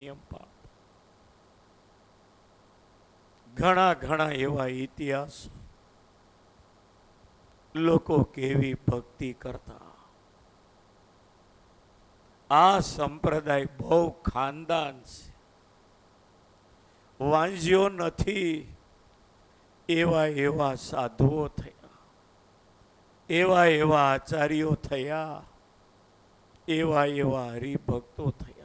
પાપ ઘણા ઘણા એવા ઇતિહાસ લોકો કેવી ભક્તિ કરતા. આ સંપ્રદાય બહુ ખાનદાન છે, વાંઝ્યો નથી. એવા એવા સાધુઓ થયા, એવા એવા આચાર્યો થયા, એવા એવા હરિભક્તો થયા.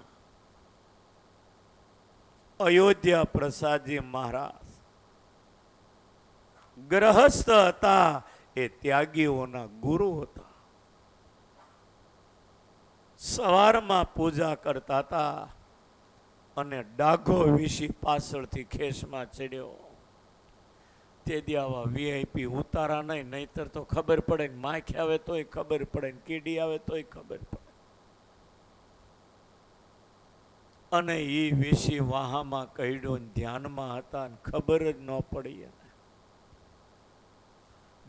અયોધ્યા પ્રસાદજી મહારાજ ગ્રહસ્થ હતા, એ ત્યાગીઓના ગુરુ હતા. સવારમાં પૂજા કરતા હતા અને ડાઘો વીસી પાછળથી ખેસમાં ચડ્યો. તે દી આવા વીઆઈપી ઉતારા નહીં, નહીતર તો ખબર પડે ને માખી આવે તોય ખબર પડે ને કીડી આવે તોય ખબર પડે. અને એ વીસી વાહામાં કહ્યું ધ્યાનમાં હતા ને ખબર જ ન પડી. એને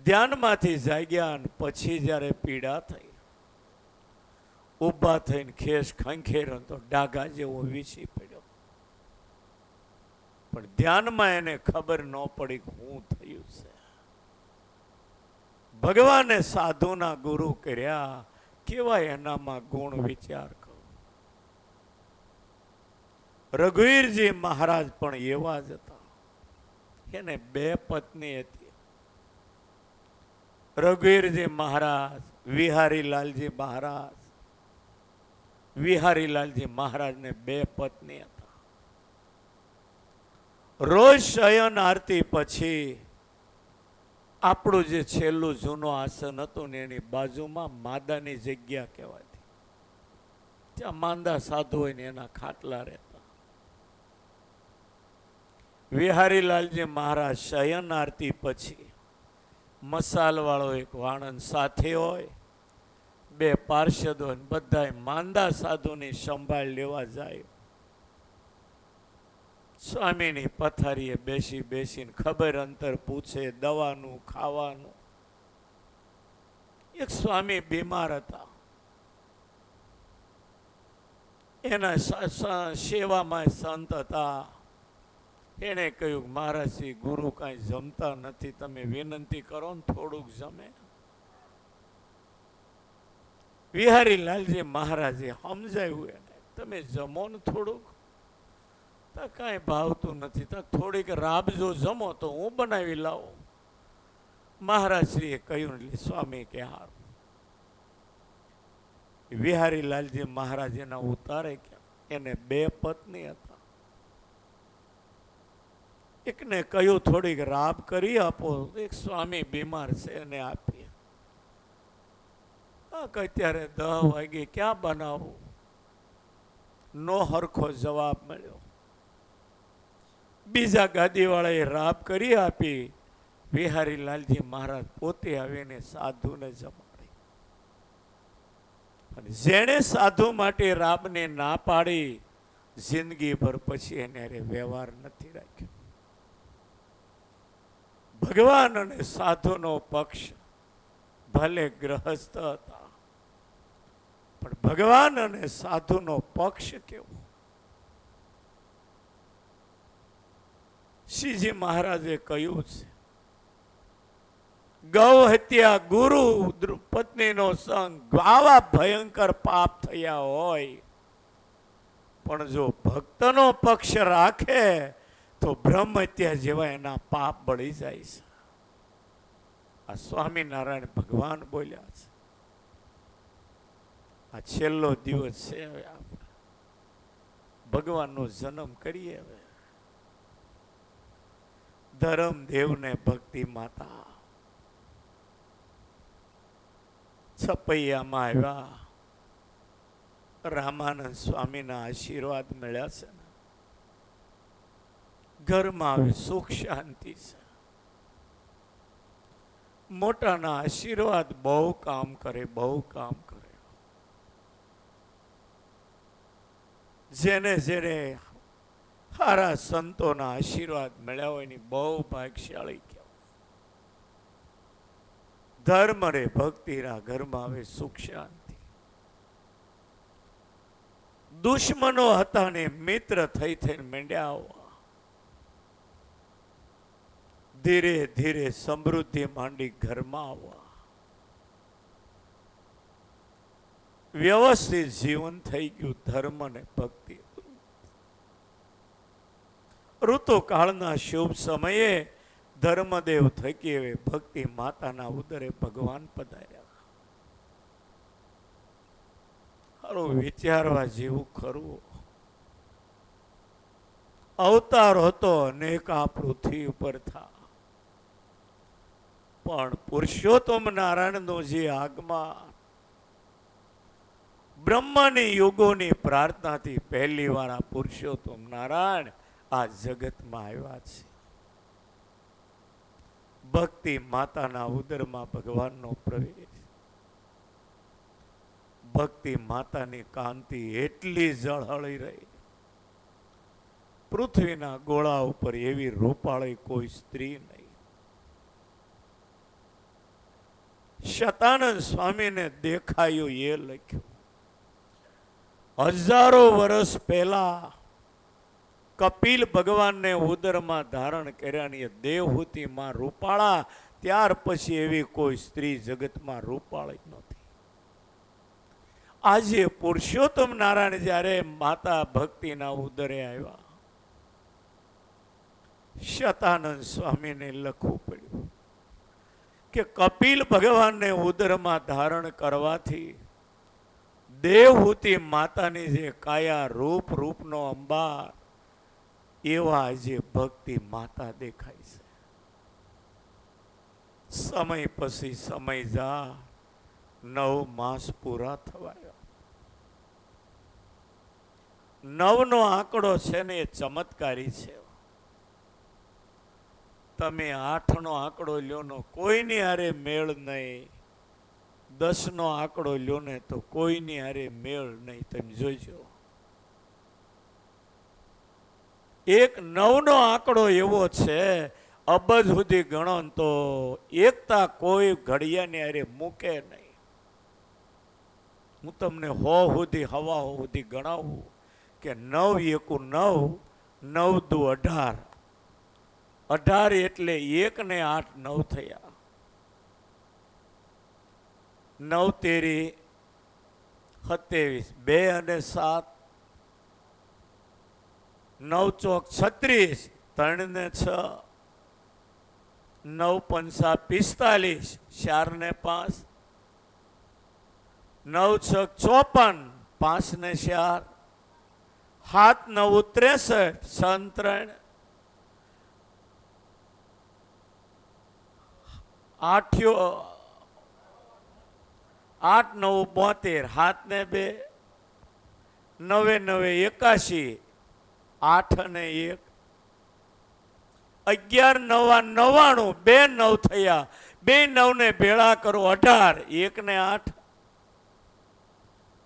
ધ્યાનમાંથી જાગ્યા ને પછી જ્યારે પીડા થઈ, ઊભા થઈને ખેસ ખંખેર્યો તો ડાઘા જેવો વીસી પડ્યો. પણ ધ્યાનમાં એને ખબર ન પડી શું થયું છે. ભગવાને સાધુના ગુરુ કર્યા, કેવા એનામાં ગુણ વિચાર કરો. રઘુવીરજી મહારાજ પણ એવા જ હતા. એને બે પત્ની હતી. રઘુવીરજી મહારાજ, વિહારીલાલજી મહારાજ. વિહારીલાલજી મહારાજને બે પત્ની હતા. રોજ શયન આરતી પછી આપણું જે છેલ્લું જૂનું આસન હતું ને એની બાજુમાં માદાની જગ્યા કહેવાતી. ત્યાં માંદા સાધુ હોય ને એના ખાટલા રહેતા. વિહારીલાલજી મહારાજ શયન આરતી પછી મસાલવાળો એક વાણંદ સાથે હોય, બે પાર્ષદ હોય, બધા માંદા સાધુની સંભાળ લેવા જાય. સ્વામીની પથારીએ બેસી બેસીને ખબર અંતર પૂછે, દવાનું ખાવાનું. એક સ્વામી બીમાર હતા, એના સેવામાં સંત હતા. એને કહ્યું, મહારાજશ્રી ગુરુ કાંઈ જમતા નથી, તમે વિનંતી કરો ને થોડુંક જમે. વિહારીલાલજી મહારાજે સમજાવ્યું એને, તમે જમો ને થોડુંક. કાંઈ ભાવતું નથી, થોડીક રાબજો, જમો તો હું બનાવી લાવું. મહારાજશ્રીએ કહ્યું એટલે સ્વામી કે હારું. વિહારીલાલજી મહારાજ એના ઉતારે ગયા. એને બે પત્ની હતા. એકને કહ્યું થોડીક રાબ કરી આપો, એક સ્વામી બીમાર છે એને આપીએ. અત્યારે 10 વાગે ક્યાં બનાવું? નો હરખો જવાબ મળ્યો. બીજા ગાદીવાળાએ રાબ કરી આપી. વિહારીલાલજી મહારાજ પોતે આવીને સાધુને જમાડી. અને જેણે સાધુ માટે રાબને ના પાડી, જિંદગીભર પછી એને વ્યવહાર નથી રાખ્યો. ભગવાન અને સાધુનો પક્ષ ભલે ગ્રહસ્થ હતા, પણ ભગવાન અને સાધુનો પક્ષ કેવો. શ્રીજી મહારાજે કહ્યું છે, ગૌ હત્યા, ગુરુ પત્નીનો સંગ, આવા ભયંકર પાપ થયા હોય, પણ જો ભક્તનો પક્ષ રાખે તો બ્રહ્મ હત્યા જેવા એના પાપ બળી જાય છે. આ સ્વામિનારાયણ ભગવાન બોલ્યા છે. આ છેલ્લો દિવસ છે, હવે આપણે ભગવાનનો જન્મ કરીએ. હવે ધરમદેવને ભક્તિ માતા છપૈયામાં આવ્યા. રામાનંદ સ્વામીના આશીર્વાદ મળ્યા છે ને, ઘરમાં હવે સુખ શાંતિ છે. મોટાના આશીર્વાદ બહુ કામ કરે, બહુ કામ કરે. જેને જેને સારા સંતોના આશીર્વાદ મળ્યા હોય એની બહુ ભાગ્યશાળી કહેવાય. ધર્મ રે ભક્તિના ઘરમાં હવે સુખ શાંતિ. દુશ્મનો હતા ને મિત્ર થઈ થઈને માંડ્યા આવવા. ધીરે ધીરે સમૃદ્ધિ માંડી ઘરમાં આવવા. વ્યવસ્થિત જીવન થઈ ગયું ધર્મ ને ભક્તિ. ઋતુકાળના શુભ સમયે ધર્મદેવ થકી હવે ભક્તિ માતાના ઉદરે ભગવાન પધાર્યા. હારું વિચારવા જેવું ખરું. અવતાર હતો અનેક આ પૃથ્વી ઉપર થા, પણ પુરુષોત્તમ નારાયણનું જે આગમન બ્રહ્માની યુગોની પ્રાર્થનાથી પહેલી વાર આ પુરુષોત્તમ નારાયણ આ જગતમાં આવ્યા છે. ભક્તિ માતાના ઉદરમાં ભગવાનનો પ્રવેશ. ભક્તિ માતાની કાંતિ એટલી ઝળહળી રહી, પૃથ્વીના ગોળા ઉપર એવી રૂપાળી કોઈ સ્ત્રી નહીં. શતાનંદ સ્વામીને દેખાયું એ લખ્યું, હજારો વર્ષ પહેલા કપિલ ભગવાનને ઉદરમાં ધારણ કર્યાની દેવહૂતિમાં રૂપાળા, ત્યાર પછી એવી કોઈ સ્ત્રી જગતમાં રૂપાળી નથી. આજે પુરુષોત્તમ નારાયણ જ્યારે માતા ભક્તિના ઉદરે આવ્યા, શતાનંદ સ્વામીને લખવું પડ્યું કે કપિલ ભગવાનને ઉદરમાં ધારણ કરવાથી દેવહૂતિ માતાની જે કાયા રૂપનો અંબાર, એવા આજે ભક્તિ માતા દેખાય છે. સમય પછી સમય જા, 9 માસ પૂરા થવાયા. 9નો આંકડો છે ને એ ચમત્કારી છે. તમે 8નો આંકડો લ્યો નો કોઈની હારે મેળ નહીં, 10નો આંકડો લ્યો ને તો કોઈની હારે મેળ નહીં. તમે જોજો, એક 9નો આંકડો એવો છે, અબજ સુધી ગણો તો એકતા કોઈ ઘડિયાની હારે મૂકે નહીં. હું તમને હવા સુધી ગણાવું કે 9 એકુ 9, 9 દુ 18, 18 એટલે 1 ને 8 9 થયા. 9 તેરી 27, 2 અને 7, 9 ચોક 36, 3 ને 6, 9 પંચા 45, 4 ને 5, 9 છક 54, 5 ને 4, 7 9 63, 6 3, 8 9 72, 7 ને 2, 9 9 81, 8 ને 1, 11 9 99, 2 9 થયા, 2 9 ને ભેળા કરો 18, 1 ને 8.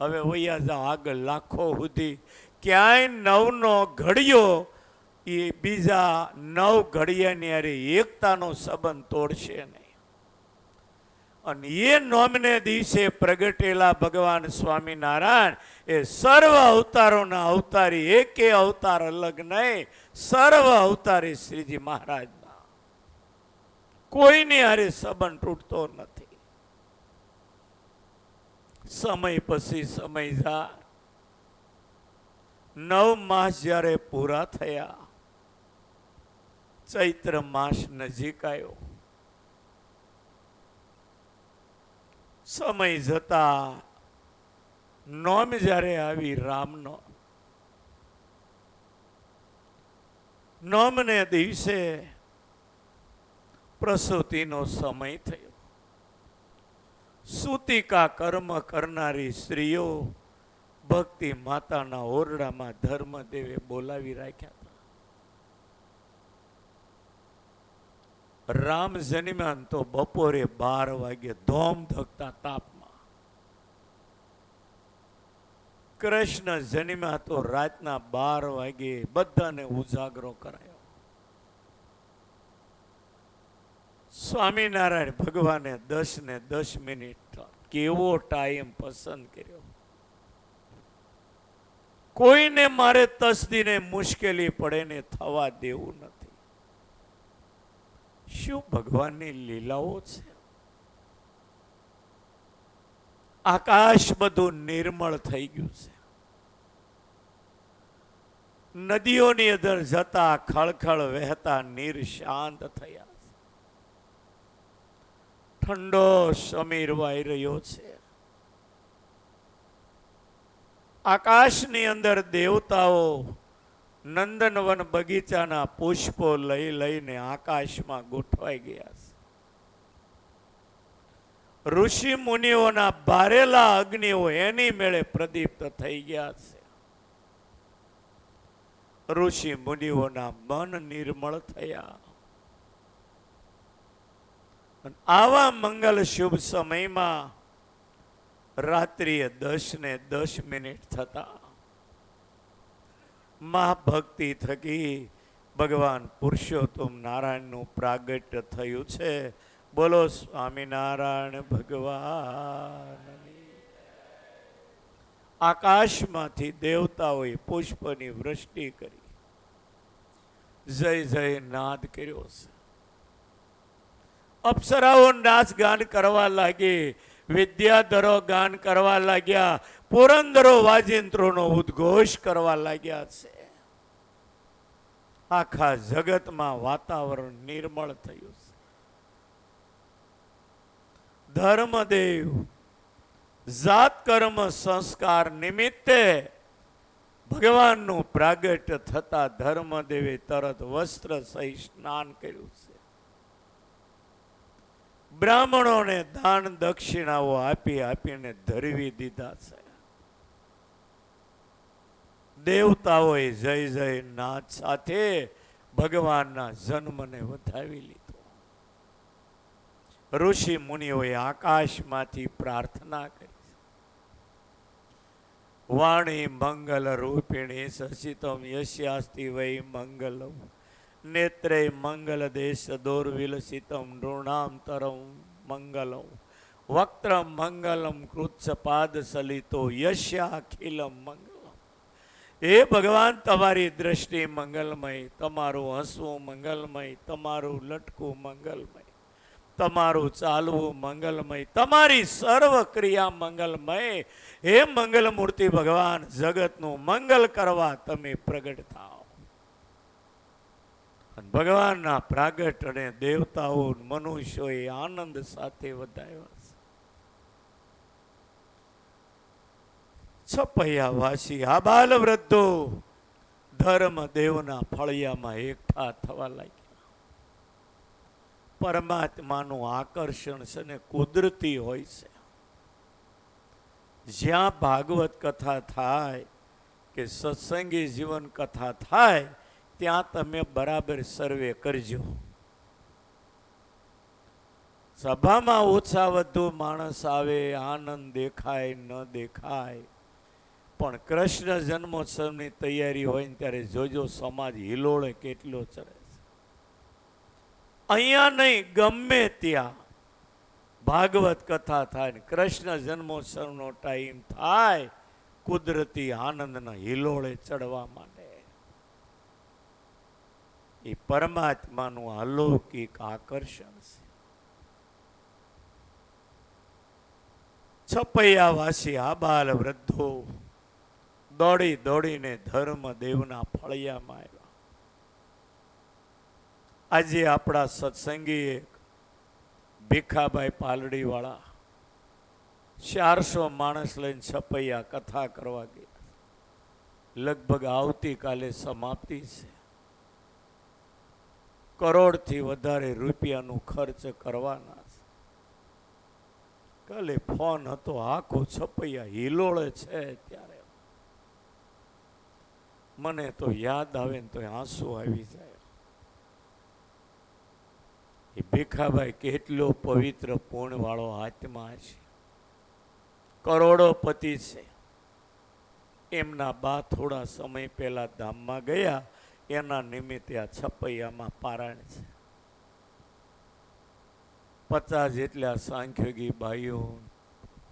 હવે વૈયા જાઓ આગળ લાખો સુધી, ક્યાંય 9નો ઘડિયો એ બીજા 9 ઘડિયાની હારે એકતાનો સંબંધ તોડશે નહીં. અને એ નોમને દિવસે પ્રગટેલા ભગવાન સ્વામિનારાયણ એ સર્વ અવતારોના અવતારી, એકે અવતાર અલગ નહીં, સર્વ અવતારી શ્રીજી મહારાજના. કોઈની હારે સંબંધ તૂટતો નથી. સમય પછી સમય જા, 9 માસ જ્યારે પૂરા થયા, ચૈત્ર માસ નજીક આવ્યો. સમય જતા નોમ જ્યારે આવી રામનો, નોમને દિવસે પ્રસૂતિનો સમય થયો. સૂતિકા કર્મ કરનારી સ્ત્રીઓ ભક્તિ માતાના ઓરડામાં ધર્મદેવે બોલાવી રાખ્યા હતા. રામ જન્મ્યા તો બપોરે 12 વાગે ધોમ ધકતા તાપમાં. કૃષ્ણ જન્મ્યા તો રાતના 12 વાગે બધાને ઉજાગરો કરાયો. સ્વામિનારાયણ ભગવાને 10 ને 10 મિનિટ કેવો ટાઈમ પસંદ કર્યો. કોઈને મારે તસ્દીને મુશ્કેલી પડે ને થવા દેવું નથી. શું ભગવાનની લીલાઓ છે. આકાશ બધું નિર્મળ થઈ ગયું છે. નદીઓની અંદર જતા ખળખળ વહેતા નીર શાંત થયા છે. ઠંડો સમીર વાઈ રહ્યો છે. આકાશની અંદર દેવતાઓ નંદનવન બગીચાના પુષ્પો લઈ લઈને આકાશમાં ગોઠવાઈ ગયા છે. ઋષિ મુનિઓના બારેલા અગ્નિઓ એની મેળે પ્રદીપ્ત થઈ ગયા છે. ઋષિ મુનિઓના મન નિર્મળ થયા. આવા મંગલ શુભ સમયમાં રાત્રિએ 10:10 થતા મહાભક્તિ થકી ભગવાન પુરુષોત્તમ નારાયણનું પ્રાગટ્ય થયું છે. બોલો સ્વામિનારાયણ ભગવાન. આકાશમાંથી દેવતાઓએ પુષ્પની વૃષ્ટિ કરી, જય જય નાદ કર્યો છે. અપ્સરાઓ નાચ ગાન કરવા લાગી, વિદ્યાધરો ગાન કરવા લાગ્યા, પુરંદરો વાજિંત્રોનો ઉદ્ઘોષ કરવા લાગ્યા છે. આખા જગતમાં વાતાવરણ નિર્મળ થયું છે. ધર્મદેવ જાત કર્મ સંસ્કાર નિમિત્તે ભગવાનનું પ્રાગટ્ય થતા ધર્મદેવે તરત વસ્ત્ર સહિત સ્નાન કર્યું છે. બ્રાહ્મણોને દાન દક્ષિણાઓ આપી આપીને ધરવી દીધા છે. દેવતાઓએ જય જય નાદ સાથે ભગવાનના જન્મને વધાવી લીધો. ઋષિ મુનિઓએ આકાશમાંથી પ્રાર્થના કરી. વાણી મંગલ રૂપિણી સસિતમ યસ્યાસ્તિ વૈ મંગલમ નેત્રે મંગલ દેશ દોર્વિલસિતમ નૃણામ મંગલમ વક્ત્ર મંગલમ કૃચ્છપાદ સલિતો યસ્યાખિલમ મંગલમ. હે ભગવાન, તમારી દ્રષ્ટિ મંગલમય, તમારું હસવું મંગલમય, તમારું લટકું મંગલમય, તમારું ચાલવું મંગલમય, તમારી સર્વ ક્રિયા મંગલમય. હે મંગલ મૂર્તિ ભગવાન, જગતનું મંગલ કરવા તમે પ્રગટ થાઓ. ભગવાનના પ્રાગટ અને દેવતાઓ મનુષ્યોએ આનંદ સાથે વધાવ્યા છે. છપૈયા વાસી આબાલ વૃદ્ધો ધર્મ દેવના ફળિયામાં એકઠા થવા લાગ્યા. પરમાત્માનું આકર્ષણ છે ને કુદરતી હોય છે. જ્યાં ભાગવત કથા થાય કે સત્સંગી જીવન કથા થાય ત્યાં તમે બરાબર સર્વે કરજો. સભામાં ઓછા વધુ માણસ આવે, આનંદ દેખાય ન દેખાય, પણ કૃષ્ણ જન્મોત્સવની તૈયારી હોય ને ત્યારે જોજો સમાજ હિલોળે કેટલો ચડે છે. અહીંયા નહીં, ગમે ત્યાં ભાગવત કથા થાય ને કૃષ્ણ જન્મોત્સવનો ટાઈમ થાય, કુદરતી આનંદના હિલોળે ચડવા માંડે. એ પરમાત્માનું અલૌકિક આકર્ષણ છે. છપૈયા વાસી આબાલ વૃદ્ધો દોડી દોડીને ધર્મદેવના ફળિયામાં આવ્યા. આજે આપણા સત્સંગી એક ભીખાભાઈ પાલડી વાળા 400 માણસ લઈને છપૈયા કથા કરવા ગયા. લગભગ આવતીકાલે સમાપ્તિ છે. કરોડથી વધારે રૂપિયાનું ખર્ચ કરવાના છે. કાલે ફોન હતો, આખો છપૈયા હિલોળે છે. ત્યારે મને તો યાદ આવે ને તો આંસુ આવી જાય. એ ભીખાભાઈ કેટલો પવિત્ર પૂર્ણ વાળો આત્મા છે, કરોડોપતિ છે. એમના બા થોડા સમય પહેલા ધામમાં ગયા, એના નિમિત્તે આ છપૈયામાં પારાયણ છે. 50 જેટલા સાંખ્યોગી ભાઈઓ,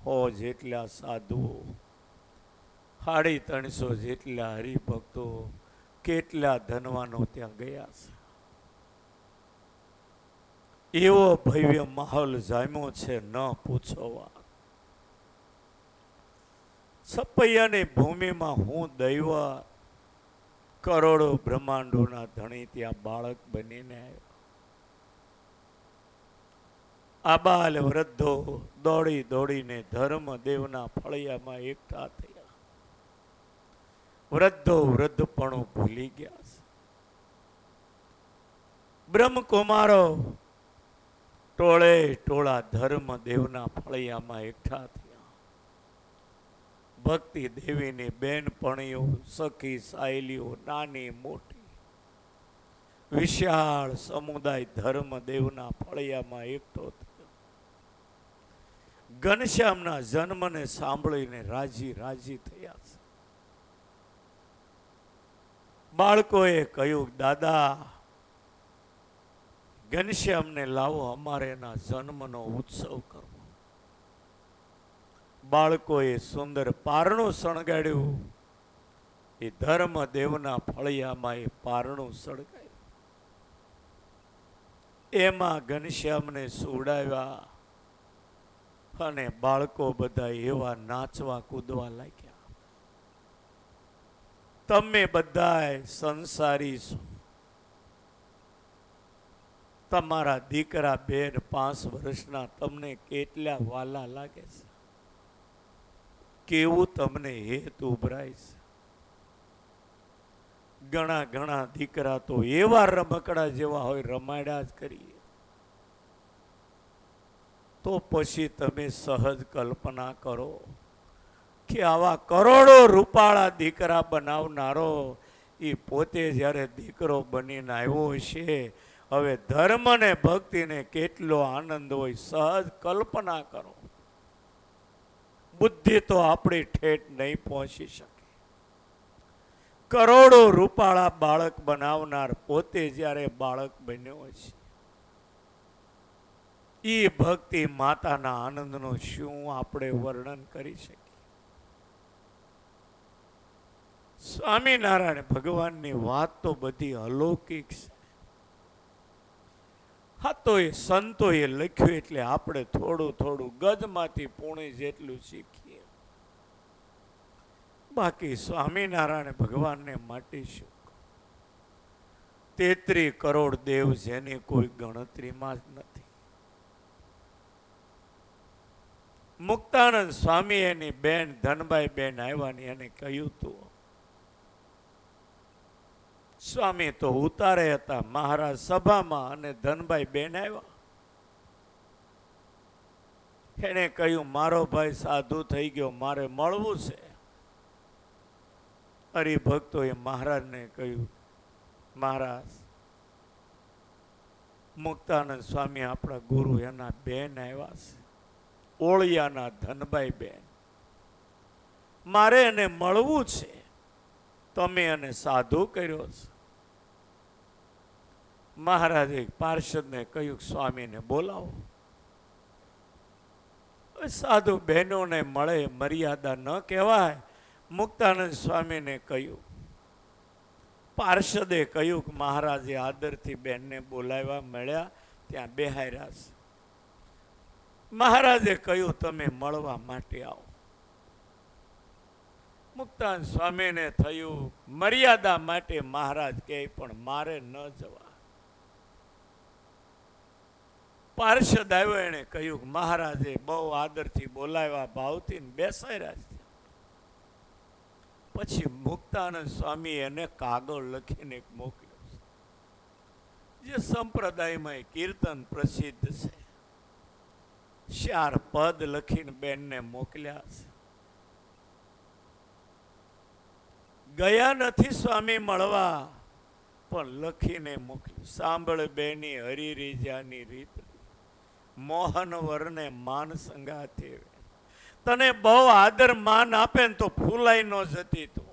100 જેટલા સાધુઓ, 350 જેટલા હરિભક્તો, કેટલા ધનવાનો ત્યાં ગયા છે. એવો ભવ્ય માહોલ જામ્યો છે, ન પૂછો વાત. છપૈયાની ભૂમિમાં હું દૈવ, કરોડો બ્રહ્માંડોના ધણી ત્યાં બાળક બનીને આવ્યો. આબાલ વૃદ્ધો દોડી દોડીને ધર્મદેવના ફળિયામાં એકઠા થયા. વૃદ્ધો વૃદ્ધપણું ભૂલી ગયા છે. બ્રહ્મકુમારો ટોળે ટોળા ધર્મદેવના ફળિયામાં એકઠા થયા. ભક્તિ દેવીની બેનપણીઓ, સખી સાહેલીઓ, નાની મોટી વિશાળ સમુદાય ધર્મદેવના ફળિયામાં એકઠો થયો. ઘનશ્યામના જન્મને સાંભળીને રાજી રાજી થયા છે. બાળકોએ કહ્યું, દાદા ઘનશ્યામને લાવો, અમારે એના જન્મનો ઉત્સવ કરવો. બાળકોએ સુંદર પારણું શણગાડ્યું. એ ધર્મદેવના ફળિયામાં એ પારણું સળગાયું. એમાં ઘનશ્યામને સુવડાવ્યા અને બાળકો બધા એવા નાચવા કૂદવા લાગ્યા. તમે બધા સંસારી છો, તમારા દીકરા 2 ને 5 વર્ષના તમને કેટલા વાલા લાગે છે, કેવું તમને હેત ઉભરાય છે. ઘણા ઘણા દીકરા તો એવા રમકડા જેવા હોય, રમાડ્યા જ કરીએ. તો પછી તમે સહજ કલ્પના કરો કે આવા કરોડો રૂપાળા દીકરા બનાવનારો એ પોતે જ્યારે દીકરો બનીને આવ્યો હશે, હવે ધર્મ ને ભક્તિને કેટલો આનંદ હોય, સહજ કલ્પના કરો. બુદ્ધિ તો આપણી ઠેઠ નહીં પહોંચી શકે. કરોડો રૂપાળા બાળક બનાવનાર પોતે જ્યારે બાળક બન્યો છે, એ ભક્તિ માતાના આનંદનો શું આપણે વર્ણન કરી શકીએ? સ્વામિનારાયણ ભગવાનની વાત તો બધી અલૌકિક છે. હા, તો એ સંતોએ લખ્યું એટલે આપણે થોડું થોડું ગજમાંથી પૂણી જેટલું શીખીએ. બાકી સ્વામિનારાયણ ભગવાનને માટે શું? 33 કરોડ દેવ જેની કોઈ ગણતરીમાં જ નથી. મુક્તાનંદ સ્વામી એની બેન ધનબાઈ બેન આવ્યા, એને કહ્યું તું. સ્વામી તો ઉતારે હતા મહારાજ સભામાં, અને ધનબાઈ બેન આવ્યા. એને કહ્યું, મારો ભાઈ સાધુ થઈ ગયો, મારે મળવું છે. હરિભક્તોએ મહારાજને કહ્યું, મહારાજ મુક્તાનંદ સ્વામી આપણા ગુરુ, એના બેન આવ્યા છે, ઓળિયાના ધનબાઈ બેન, મારે એને મળવું છે. તમે એને સાધુ કર્યો છે. મહારાજે પાર્ષદને કહ્યું, સ્વામીને બોલાવો. સાધુ બહેનોને મળે, મર્યાદા ન કહેવાય. મુક્તાનંદ સ્વામીને કહ્યું. પાર્ષદે કહ્યું કે મહારાજે આદરથી બેનને બોલાવ્યા, મળ્યા, ત્યાં બેહાર્યા છે. મહારાજે કહ્યું, તમે મળવા માટે આવો. મુક્તાનંદ સ્વામીને થયું, મર્યાદા માટે મહારાજ કહે, પણ મારે ન જવા. પાર્ષદ આવ્યો, એને કહ્યું, મહારાજે બહુ આદરથી બોલાવ્યા, ભાવથી બેસાડ્યા છે. પછી મુક્તાનંદ સ્વામી એને કાગળ લખીને મોકલ્યો છે. જે સંપ્રદાયમાં કીર્તન પ્રસિદ્ધ છે, 4 પદ લખીને બેનને મોકલ્યા છે. ગયા નથી સ્વામી મળવા, પણ લખીને મોકલ્યું. સાંભળ બેની હરિરીજાની રીત, મોહન વરને માન સંગાથે. તને બહુ આદર માન આપે ને તો ફૂલાઈ ન જતી તું.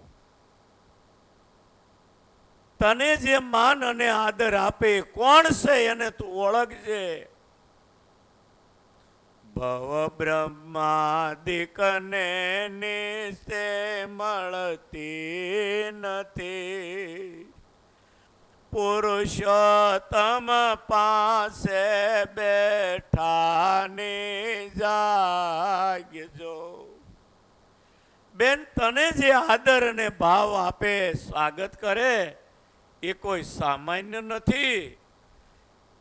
તને જે માન અને આદર આપે કોણ છે એને તું ઓળખજે. ભવ બ્રહ્માદિકને નિસ્તે મળતી નથી. પુરુષોત્તમ પાસે બેઠાની જાગજો. બેન, તને જે આદર અને ભાવ આપે, સ્વાગત કરે, એ કોઈ સામાન્ય નથી.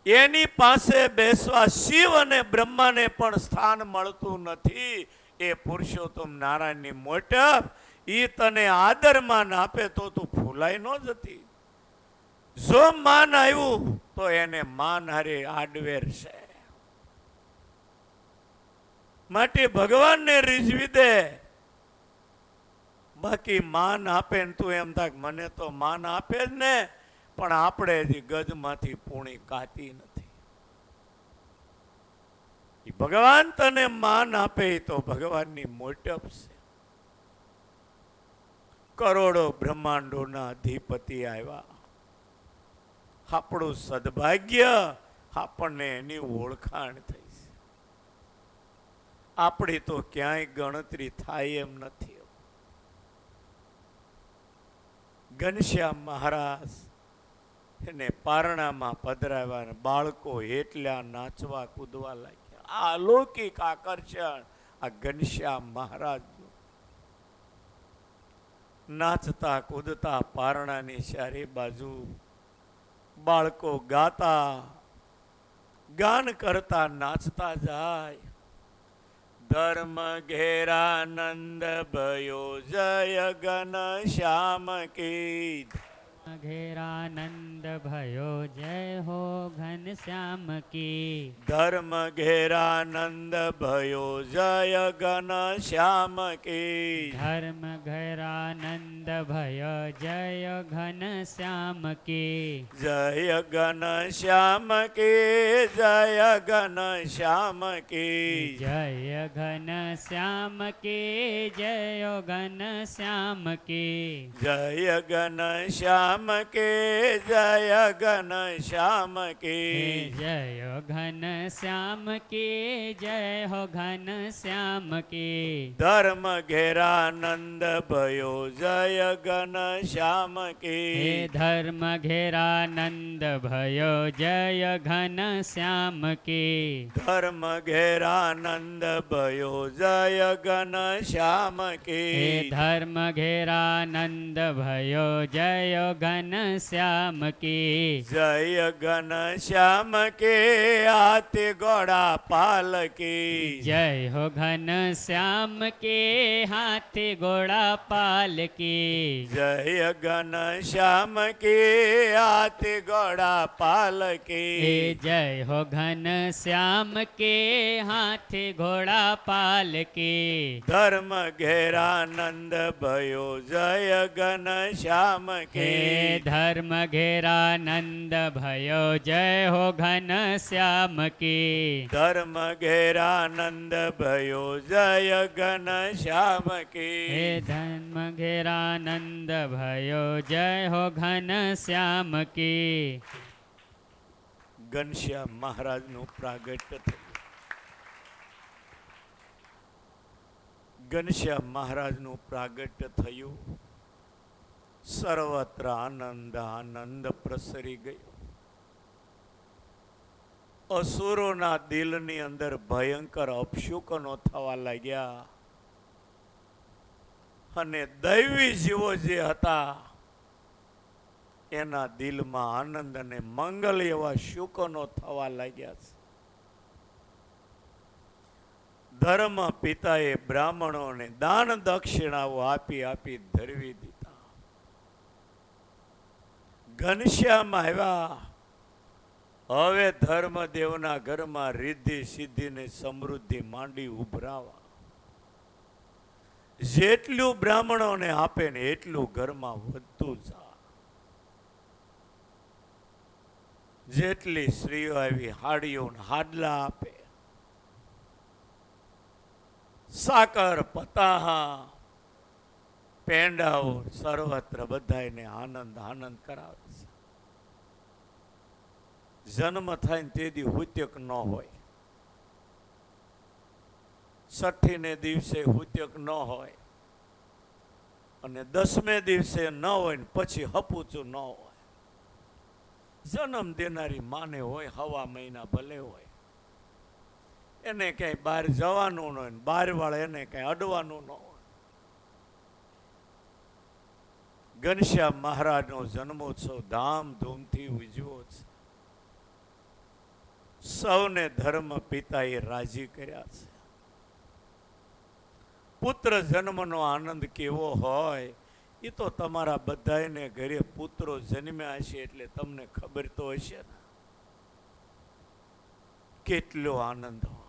એની પાસે બેસવા શિવ અને બ્રહ્માને પણ સ્થાન મળતું નથી. એ પુરુષોત્તમ નારાયણની મોટપ, એ તને આદર માન આપે તો તું ફૂલાઈ ન જતી. જો માન આવ્યું તો એને માન હારે આડવેર છે. માટે ભગવાનને રીઝવી દે. બાકી માન આપે ને તું એમ થાય મને તો માન આપે જ ને, પણ આપણે હજી ગજમાંથી પૂણી કાતી નથી. ભગવાન તને માન આપે તો ભગવાનની મોટપ છે. કરોડો બ્રહ્માંડોના અધિપતિ આવ્યા. આપણું સદભાગ્ય, આપણને એની ઓળખાણ થઈ છે. આપણી તો ક્યાંય ગણતરી થાય એમ નથી. ઘનશ્યામ મહારાજ એને પારણામાં પધરાવ્યા. બાળકો એટલા નાચવા કૂદવા લાગ્યા. આ અલૌકિક આકર્ષણ આ ઘનશ્યામ મહારાજનું. નાચતા કૂદતા પારણાની ચારે બાજુ બાળકો ગાતા, ગાન કરતા, નાચતા જાય. ધર્મ ઘેરાનંદ ભયો જય ઘન શ્યામ કી. ઘેરાનંદ भयो जय हो घन श्याम की. ધર્મ ઘેરાનંદ ભયો જય ઘન શ્યામ કી. धर्म घैरानंद भयो जय घन श्याम की. જય ઘન શ્યામ કી. જય ઘન શ્યામ કી. जय घन श्याम की. जय घन श्याम की. જય ઘન શ્યામ કી. જય ઘન શ્યામ કી. जय घन श्याम की. जय हो घन श्याम की. ધર્મ ઘેરાનંદ ભયો જય ઘન શ્યામ કી. धर्म घेरानंद भयो जय घन श्याम की. ધર્મ ઘેરાનંદ ભયો જય ઘન શ્યામ કી. धर्म घेरानंद भयो जय घन श्याम की. જય ઘન શ્યામ કી. હાથી ઘોડા પાલકી. जय हो घन श्याम के. हाथी घोड़ा पाल की. જય ઘન શ્યામ કી. હાથી ઘોડા પાલકી. जय हो घन श्याम के. हाथी घोड़ा पाल की. ધર્મ ઘેરાનંદ ભયો જય ઘન શ્યામ કી. धर्म घेरानंद भयो जय हो घन श्याम की. ધર્મ ઘેરાનંદ ભયો જય ઘન શ્યામ કી. धर्म घेरानंद भयो जय हो घन श्याम की. ઘનશ્યામ મહારાજનું પ્રાગટ્ય થયું. ઘનશ્યામ મહારાજનું પ્રાગટ્ય થયું. સર્વત્ર આનંદ આનંદ પ્રસરી ગયો. અસુરોના દિલની અંદર ભયંકર અપશુકનો થવા લાગ્યા અને દૈવી જીવો જે હતા એના દિલમાં આનંદ અને મંગલ એવા શુકનો થવા લાગ્યા છે. ધર્મ પિતાએ બ્રાહ્મણોને દાન દક્ષિણાઓ આપી આપી ધરવી દીધા. ઘનશ્યામ આવ્યા. હવે ધર્મદેવના ઘરમાં રિદ્ધિ સિદ્ધિ ને સમૃદ્ધિ માંડી ઉભરાવા. જેટલું બ્રાહ્મણોને આપે ને એટલું ઘરમાં વધતું જા. જેટલી સ્ત્રીઓ આવી હાડીઓ હાડલા આપે. સાકર પતાહા પેંડાઓ સર્વત્ર બધાને આનંદ આનંદ કરાવે છે. જન્મ થાય ને તે દી હુત્યક ન હોય. છઠ્ઠીને દિવસે હુત્યક ન હોય અને 10મે દિવસે ન હોય ને પછી હપુચું ન હોય. જન્મ દેનારી માને હોય, હવા મહિના ભલે હોય, એને ક્યાંય બહાર જવાનું ન હોય, બહાર વાળા એને ક્યાંય અડવાનું ન હોય. ઘનશ્યામ મહારાજનો જન્મોત્સવ ધામધૂમથી ઉજવ્યો છે. સૌને ધર્મ પિતાએ રાજી કર્યા છે. પુત્ર જન્મનો આનંદ કેવો હોય એ તો તમારા બધાને ઘરે પુત્રો જન્મ્યા હશે એટલે તમને ખબર તો હશે ને કેટલો આનંદ હોય.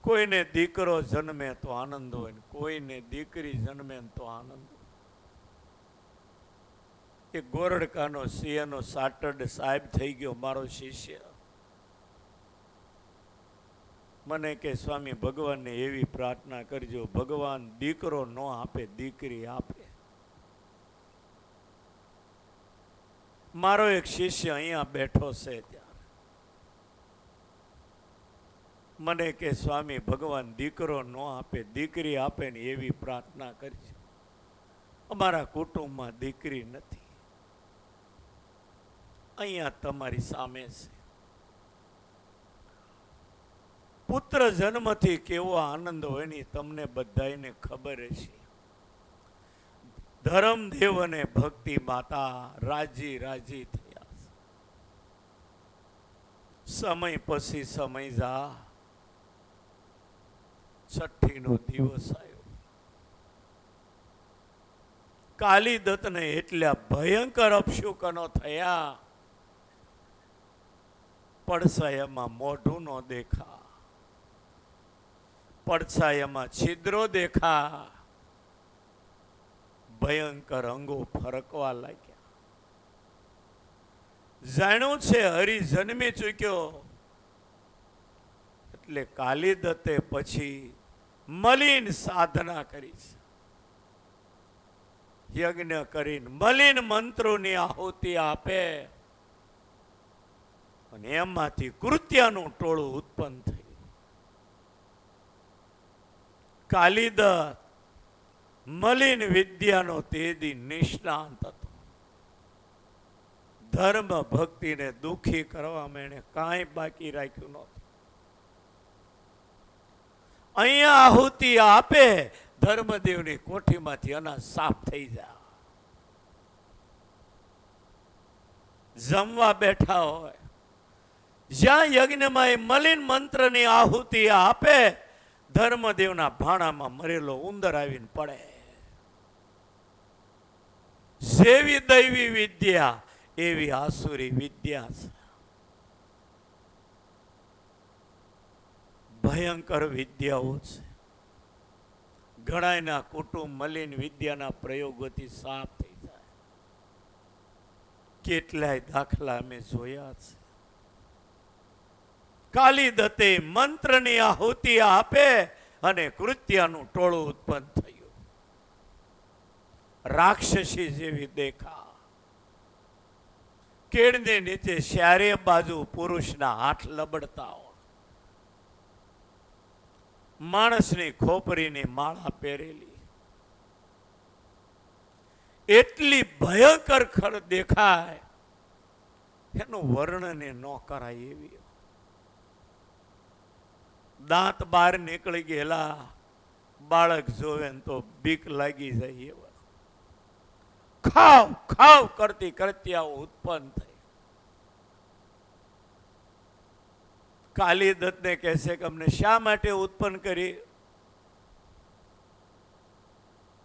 કોઈને દીકરો જન્મે તો આનંદ હોય ને કોઈને દીકરી જન્મે તો આનંદ હોય. એ ગોરડકાનો સિંહનો સાટડ સાહેબ થઈ ગયો મારો શિષ્ય. મને કે સ્વામી ભગવાનને એવી પ્રાર્થના કરજો, ભગવાન દીકરો ન આપે, દીકરી આપે. મારો એક શિષ્ય અહીંયા બેઠો છે ત્યાં મને કે સ્વામી ભગવાન દીકરો ન આપે, દીકરી આપે ને એવી પ્રાર્થના કરજો. અમારા કુટુંબમાં દીકરી નથી. અહીંયા તમારી સામે છે. પુત્ર જન્મથી કેવો આનંદ હોય ને તમને બધાને ખબર હશે. ધર્મદેવ અને ભક્તિ માતા રાજી રાજી થયા. સમય પછી સમય જા, છઠ્ઠીનો દિવસ આવ્યો. કાલી દત્તને એટલા ભયંકર અપશુકનો થયા, પડછાયામાં મોઢું ન દેખા, પડછાયામાં છિદ્રો દેખા, ભયંકર અંગો ફરકવા લાગ્યા. જાણ્યું છે હરિ જન્મી ચૂક્યો એટલે કાલી દત્તે પછી મલિન સાધના કરી છે. યજ્ઞ કરીને મલિન મંત્રોની આહુતિ આપે અને એમાંથી કૃત્યનું ટોળું ઉત્પન્ન થયું. કાલિદત્ત મલિન વિદ્યાનો તેદી નિષ્ણાંત હતો. ધર્મ ભક્તિને દુઃખી કરવામાં એને કાંઈ બાકી રાખ્યું નહોતું. અહીંયા આહુતિ આપે, ધર્મદેવની કોઠીમાંથી અનાજ સાફ થઈ જાય. જમવા બેઠા હોય, જ્યાં યજ્ઞમાં એ મલિન મંત્રની આહુતિ આપે, ધર્મદેવના ભાણામાં મરેલો ઉંદર આવીને પડે. જેવી દૈવી વિદ્યા એવી આસુરી વિદ્યા છે. ભયંકર વિદ્યાઓ છે. ઘણાયના કુટુંબ મલિન વિદ્યાના પ્રયોગોથી સાફ થઈ જાય. કેટલાય દાખલા અમે જોયા છે. કાલી દત્તે મંત્રની આહુતિ આપે અને કૃત્યનું ટોળું ઉત્પન્ન થયું. રાક્ષસી જેવી દેખા. કેળની નીચે ચારે બાજુ પુરુષના હાથ લબડતા હોય. માણસની ખોપરીની માળા પહેરેલી. એટલી ભયંકર દેખાય એનું વર્ણન ન કરાય એવી. દાંત બહાર નીકળી ગયેલા, બાળક જોવે ને તો બીક લાગી જાય એવા. ખાવ ખાવ કરતી કૃત્યાઓ ઉત્પન્ન થઈ. કાલી દત્તને કહેશે કે અમને શા માટે ઉત્પન્ન કરી?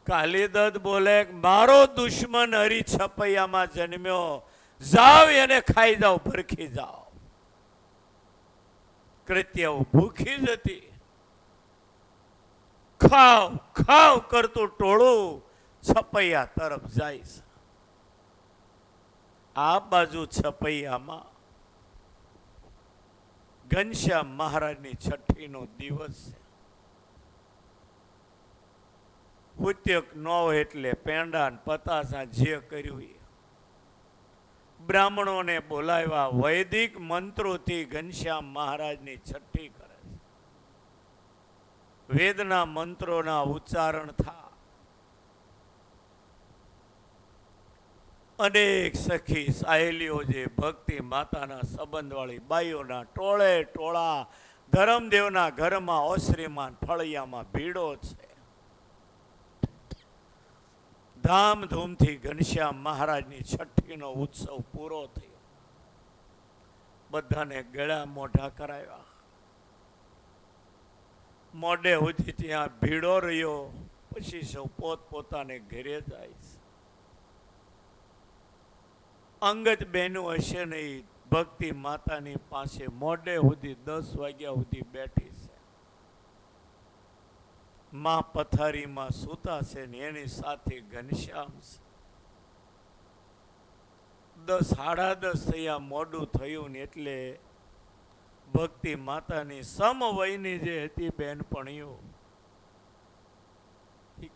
કાલી દત્ત બોલે મારો દુશ્મન હરી છપૈયામાં જન્મ્યો, જાવ એને ખાઈ જાઓ, ભરખી જાઓ. કૃત્યાઓ ભૂખી જ હતી. ખાવ ખાવ કરતું ટોળું છપૈયા તરફ જાય છે. આ બાજુ છપૈયામાં ઘનશ્યામ મહારાજની છઠ્ઠીનો દિવસ છે. હુત્યક ન હોય એટલે પેંડા પતાસા જે કર્યું એ બ્રાહ્મણોને બોલાવ્યા. વૈદિક મંત્રોથી ઘનશ્યામ મહારાજની છઠ્ઠી કરે છે. વેદના મંત્રોના ઉચ્ચારણ થા. અનેક સખી સાહેલીઓ જે ભક્તિ માતાના સંબંધવાળી બાઈઓના ટોળે ટોળા ધરમદેવના ઘરમાં ઓસરીમાં ફળિયામાં ભીડો છે. ધામધૂમથી ઘનશ્યામ મહારાજની છઠ્ઠીનો ઉત્સવ પૂરો થયો. બધાને ગળા મોઢા કરાવ્યા. મોઢે સુધી ત્યાં ભીડો રહ્યો. પછી સૌ પોતપોતાને ઘરે જાય છે. અંગત બહેનો હશે નહીં, ભક્તિ માતાની પાસે મોડે સુધી 10 વાગ્યા સુધી બેઠી છે. માં પથારીમાં સૂતા છે ને એની સાથે ઘનશ્યામ છે. 10 સાડા 10 થયા, મોડું થયું ને એટલે ભક્તિ માતાની સમવયની જે હતી બહેનપણીઓ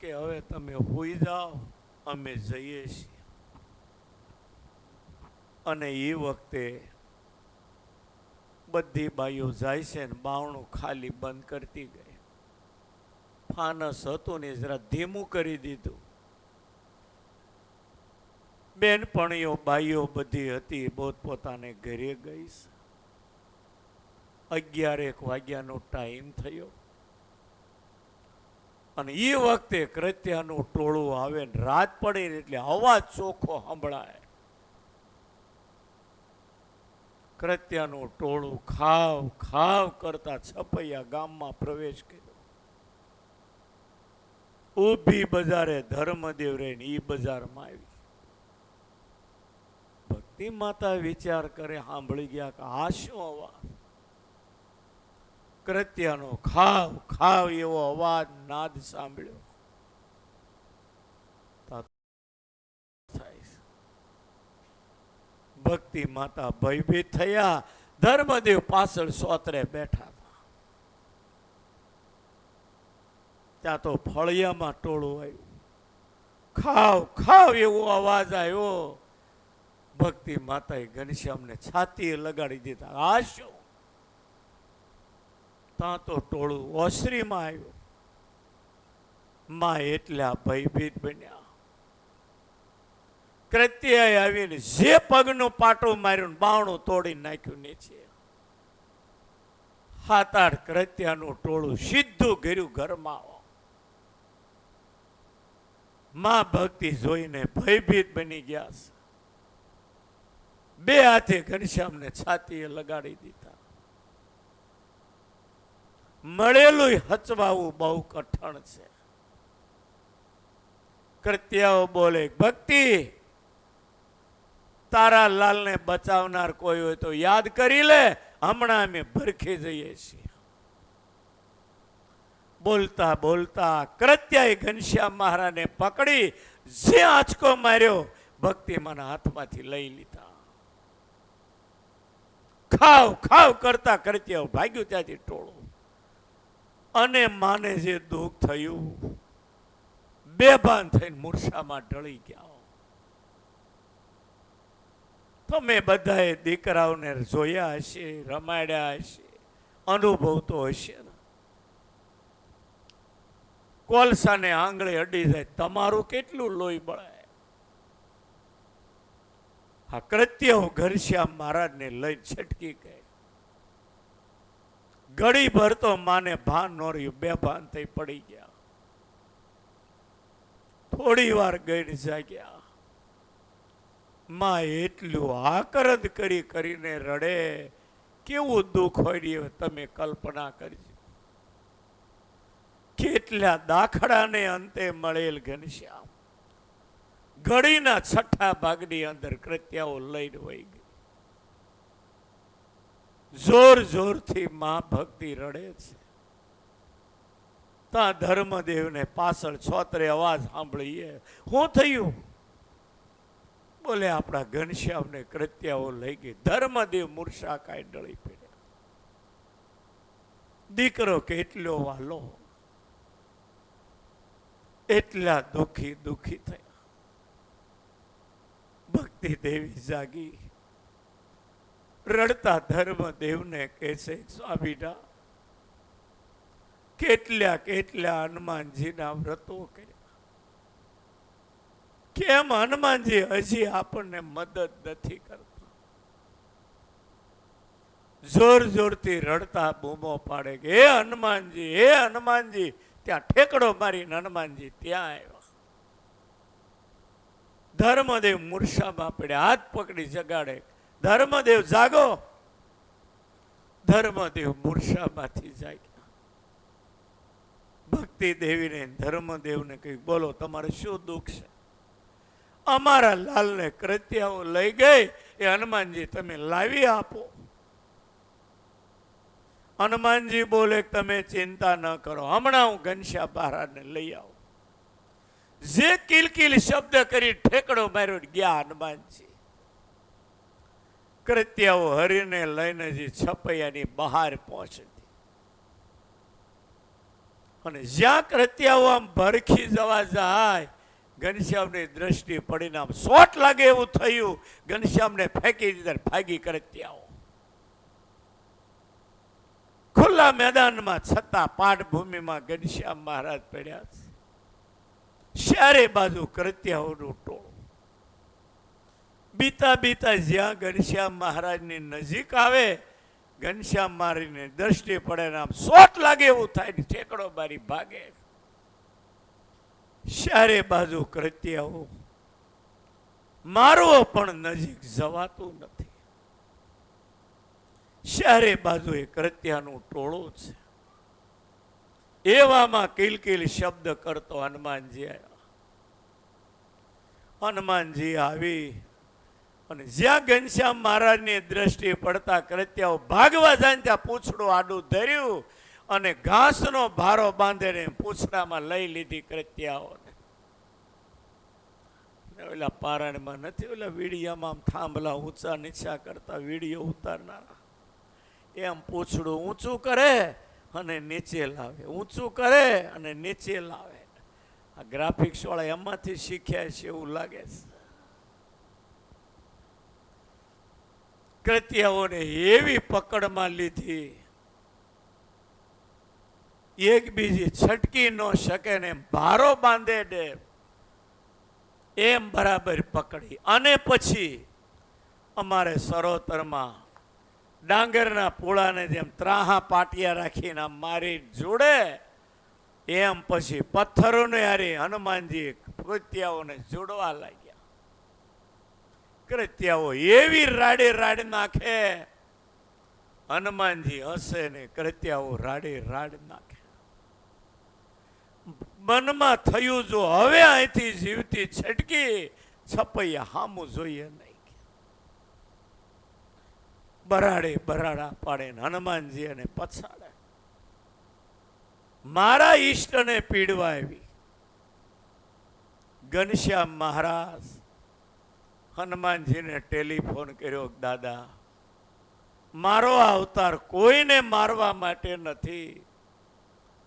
કે હવે તમે હોઈ જાઓ, અમે જઈએ છીએ. અને એ વખતે બધી બાઈઓ જાય છે ને બાવણું ખાલી બંધ કરતી ગઈ. ફાનસ હતું ને જરા ધીમું કરી દીધું. બેનપણીઓ બાઈઓ બધી હતી પોતપોતાને ઘરે ગઈ. 11 વાગ્યાનો ટાઈમ થયો અને એ વખતે કૃત્યાનું ટોળું આવે ને રાત પડે એટલે અવાજ ચોખ્ખો સંભળાય. કૃત્યાનું ટોળું ખાવ ખાવ કરતા છપૈયા ગામમાં પ્રવેશ કર્યો. ઊભી બજારે ધર્મદેવ રહીને ઈ બજારમાં આવી. ભક્તિ માતા વિચાર કરે, સાંભળી ગયા કે આ શું અવાજ? કૃત્યાનો ખાવ ખાવ એવો અવાજ નાદ સાંભળ્યો. ભક્તિ માતા ભયભીત થયા. ધર્મદેવ પાછળ સોતરે બેઠા હતા. ત્યાં તો ફળિયામાં ટોળું આવ્યું. ખાવ ખાવ એવો અવાજ આવ્યો. ભક્તિ માતાએ ઘનશ્યામને છાતીએ લગાડી દીધા. આ શું? ત્યાં તો ટોળું ઓસરીમાં આવ્યું. માં એટલા ભયભીત બન્યા. કૃત્યાએ આવીને જે પગનું પાટું માર્યું, બાવણું તોડી નાખ્યું નીચે. 7-8 કૃત્યાનું ટોળું સીધું ઘર્યું ઘરમાં. માં ભક્તિ જોઈને ભયભીત બની ગયા છે. 2 હાથે ઘનશ્યામને છાતીએ લગાડી દીધા. મળેલું હચવાવું બહુ કઠણ છે. કૃત્યાઓ બોલે, ભક્તિ તારા લાલને બચાવનાર કોઈ હોય તો યાદ કરી લે, હમણાં અમે ભરખી જઈએ છીએ. બોલતા બોલતા કૃત્યાએ ઘનશ્યામ મહારાજને પકડી જે આંચકો માર્યો ભક્તિમાના હાથમાંથી લઈ લીધા. ખાવ ખાવ કરતા કૃત્યાઓ ભાગ્યું ત્યાંથી ટોળું. અને માને જે દુઃખ થયું, બેભાન થઈને મૂર્છામાં ઢળી ગયા. તમે બધાએ દીકરાઓને જોયા હશે, રમાડ્યા હશે, અનુભવ તો હશે ને. કોલસાને આંગળે અડી જાય, તમારું કેટલું લોહી બળાય. આ કૃત્યો ઘનશ્યામ મહારાજને લઈને છટકી ગઈ. ઘડી ભર તો માને ભાન ન રહ્યું, બેભાન થઈ પડી ગયા. થોડી વાર ગઈને જાગ્યા. માં એટલું આકરદ કરીને રડે, કેવું દુઃખ હોય તમે કલ્પના કરજો. કેટલા દાખલાને અંતે મળેલ ઘનશ્યામ ઘડીના 6ઠા ભાગની અંદર કૃત્યાઓ લઈને વહી ગઈ. જોર જોરથી માં ભક્તિ રડે છે. ત્યાં ધર્મદેવને પાછળ છોતરે અવાજ સાંભળીએ, શું થયું? બોલે, આપણા ઘનશ્યામને કૃત્યાઓ લઈ ગઈ. ધર્મદેવ મૂર્છા કાંઈ ડળી પડ્યા. દીકરો કેટલો વાલો, એટલા દુઃખી થયા. ભક્તિ દેવી જાગી, રડતા ધર્મદેવને કહે છે, સ્વામીના કેટલા હનુમાનજીના વ્રતો કર્યા. કેમ હનુમાનજી હજી આપણને મદદ નથી કરતા? જોર જોરથી રડતા બૂમો પાડે કે હે હનુમાનજી, હે હનુમાનજી. ત્યાં ઠેકડો મારીને હનુમાનજી ત્યાં આવ્યા. ધર્મદેવ મૂર્છામાં પડ્યા, હાથ પકડી જગાડે, ધર્મદેવ જાગો. ધર્મદેવ મૂર્છામાંથી જાગ્યા. ભક્તિ દેવીને ધર્મદેવને કહ્યું, બોલો તમારે શું દુઃખ છે? અમારા લાલને કૃત્યાઓ લઈ ગઈ, એ હનુમાનજી તમે લાવી આપો. હનુમાનજી બોલે તમે ચિંતા ન કરો, હમણાં હું ઘનશ્યામ મહારાજને લઈ આવું. જે કિલકિલ શબ્દ કરી ઠેકડો માર્યો ગયા હનુમાનજી. કૃત્યાઓ હરીને લઈને જે છપૈયાની બહાર પહોંચી અને જ્યાં કૃત્યાઓ આમ ભરખી જવા જાય, ઘનશ્યામની દ્રષ્ટિ પડીને આમ શોટ લાગે એવું થયું. ઘનશ્યામને ફેંકી દીધા, ભાગી કૃત્યાઓ. ખુલ્લા મેદાનમાં છતાં પાઠભૂમિમાં ઘનશ્યામ મહારાજ પડ્યા છે. ચારે બાજુ કૃત્યાઓનું ટોળું. બીતા બીતા જ્યાં ઘનશ્યામ મહારાજની નજીક આવે, ઘનશ્યામ મારીને દ્રષ્ટિ પડે ને આમ શોટ લાગે એવું થાય ને ઠેકડો મારી ભાગે. ચારે બાજુ કૃત્યાઓ, મારવો પણ નજીક જવાતું નથી. ચારે બાજુ એ કૃત્યાનું ટોળું છે. એવામાં કિલકિલ શબ્દ કરતો હનુમાનજી આવ્યા. હનુમાનજી આવી અને જ્યાં ઘનશ્યામ મહારાજની દ્રષ્ટિ પડતા કૃત્યાઓ ભાગવા જાય ત્યાં પૂંછડું આડું ધર્યું અને ઘાસનો ભારો બાંધીને પૂંછડામાં લઈ લીધી કૃત્યાઓને. ઓલા પારણમાં નથી ઓલા વીડિયામાં આમ થાંભલા ઊંચા નીચા કરતા વિડીયો ઉતારનારા, એમ પૂંછડું ઊંચું કરે અને નીચે લાવે, ઊંચું કરે અને નીચે લાવે. આ ગ્રાફિક્સ વાળા એમાંથી શીખ્યા છે એવું લાગે છે. કૃત્યાઓને એવી પકડમાં લીધી, એક બીજી છટકી ન શકે ને ભારો બાંધે દે એમ બરાબર પકડી. અને પછી અમારે સરોતરમાં ડાંગરના પૂળાને જેમ ત્રાહા પાટિયા રાખીને આમ મારી જોડે, એમ પછી પથ્થરોને હારે હનુમાનજી કૃત્યાઓને જોડવા લાગ્યા. કૃત્યાઓ એવી રાડે રાડ નાખે, હનુમાનજી હસે ને કૃત્યાઓ રાડે રાડ નાખે. મનમાં થયું જો હવે અહીંથી જીવતી છટકી છપૈયા હામું જોઈએ નહીં. બરાડે બરાડા પાડે હનુમાનજી અને પછાડે. મારા ઈષ્ટને પીડવા આવી. ઘનશ્યામ મહારાજ હનુમાનજીને ટેલિફોન કર્યો, દાદા મારો અવતાર કોઈને મારવા માટે નથી.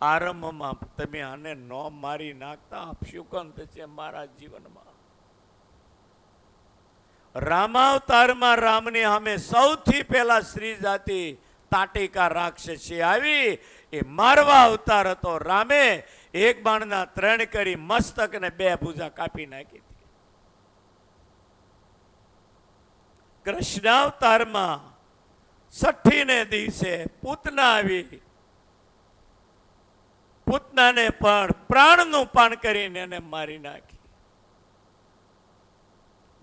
આરંભમાં તમે આને ન મારી નાખતા અપશુકન થશે મારા જીવનમાં. રામાવતારમાં રામની સામે સૌથી પહેલા સ્ત્રી જાતિ તાટિકા રાક્ષસી આવી, એ મારવા અવતાર હતો. રામે એક બાણના 3 કરી મસ્તક ને 2 ભુજા કાપી નાખી હતી. કૃષ્ણાવતારમાં 6ઠી ને દિવસે પૂતના આવી, પૂતનાને પણ પ્રાણનું પાન કરીને એને મારી નાખી.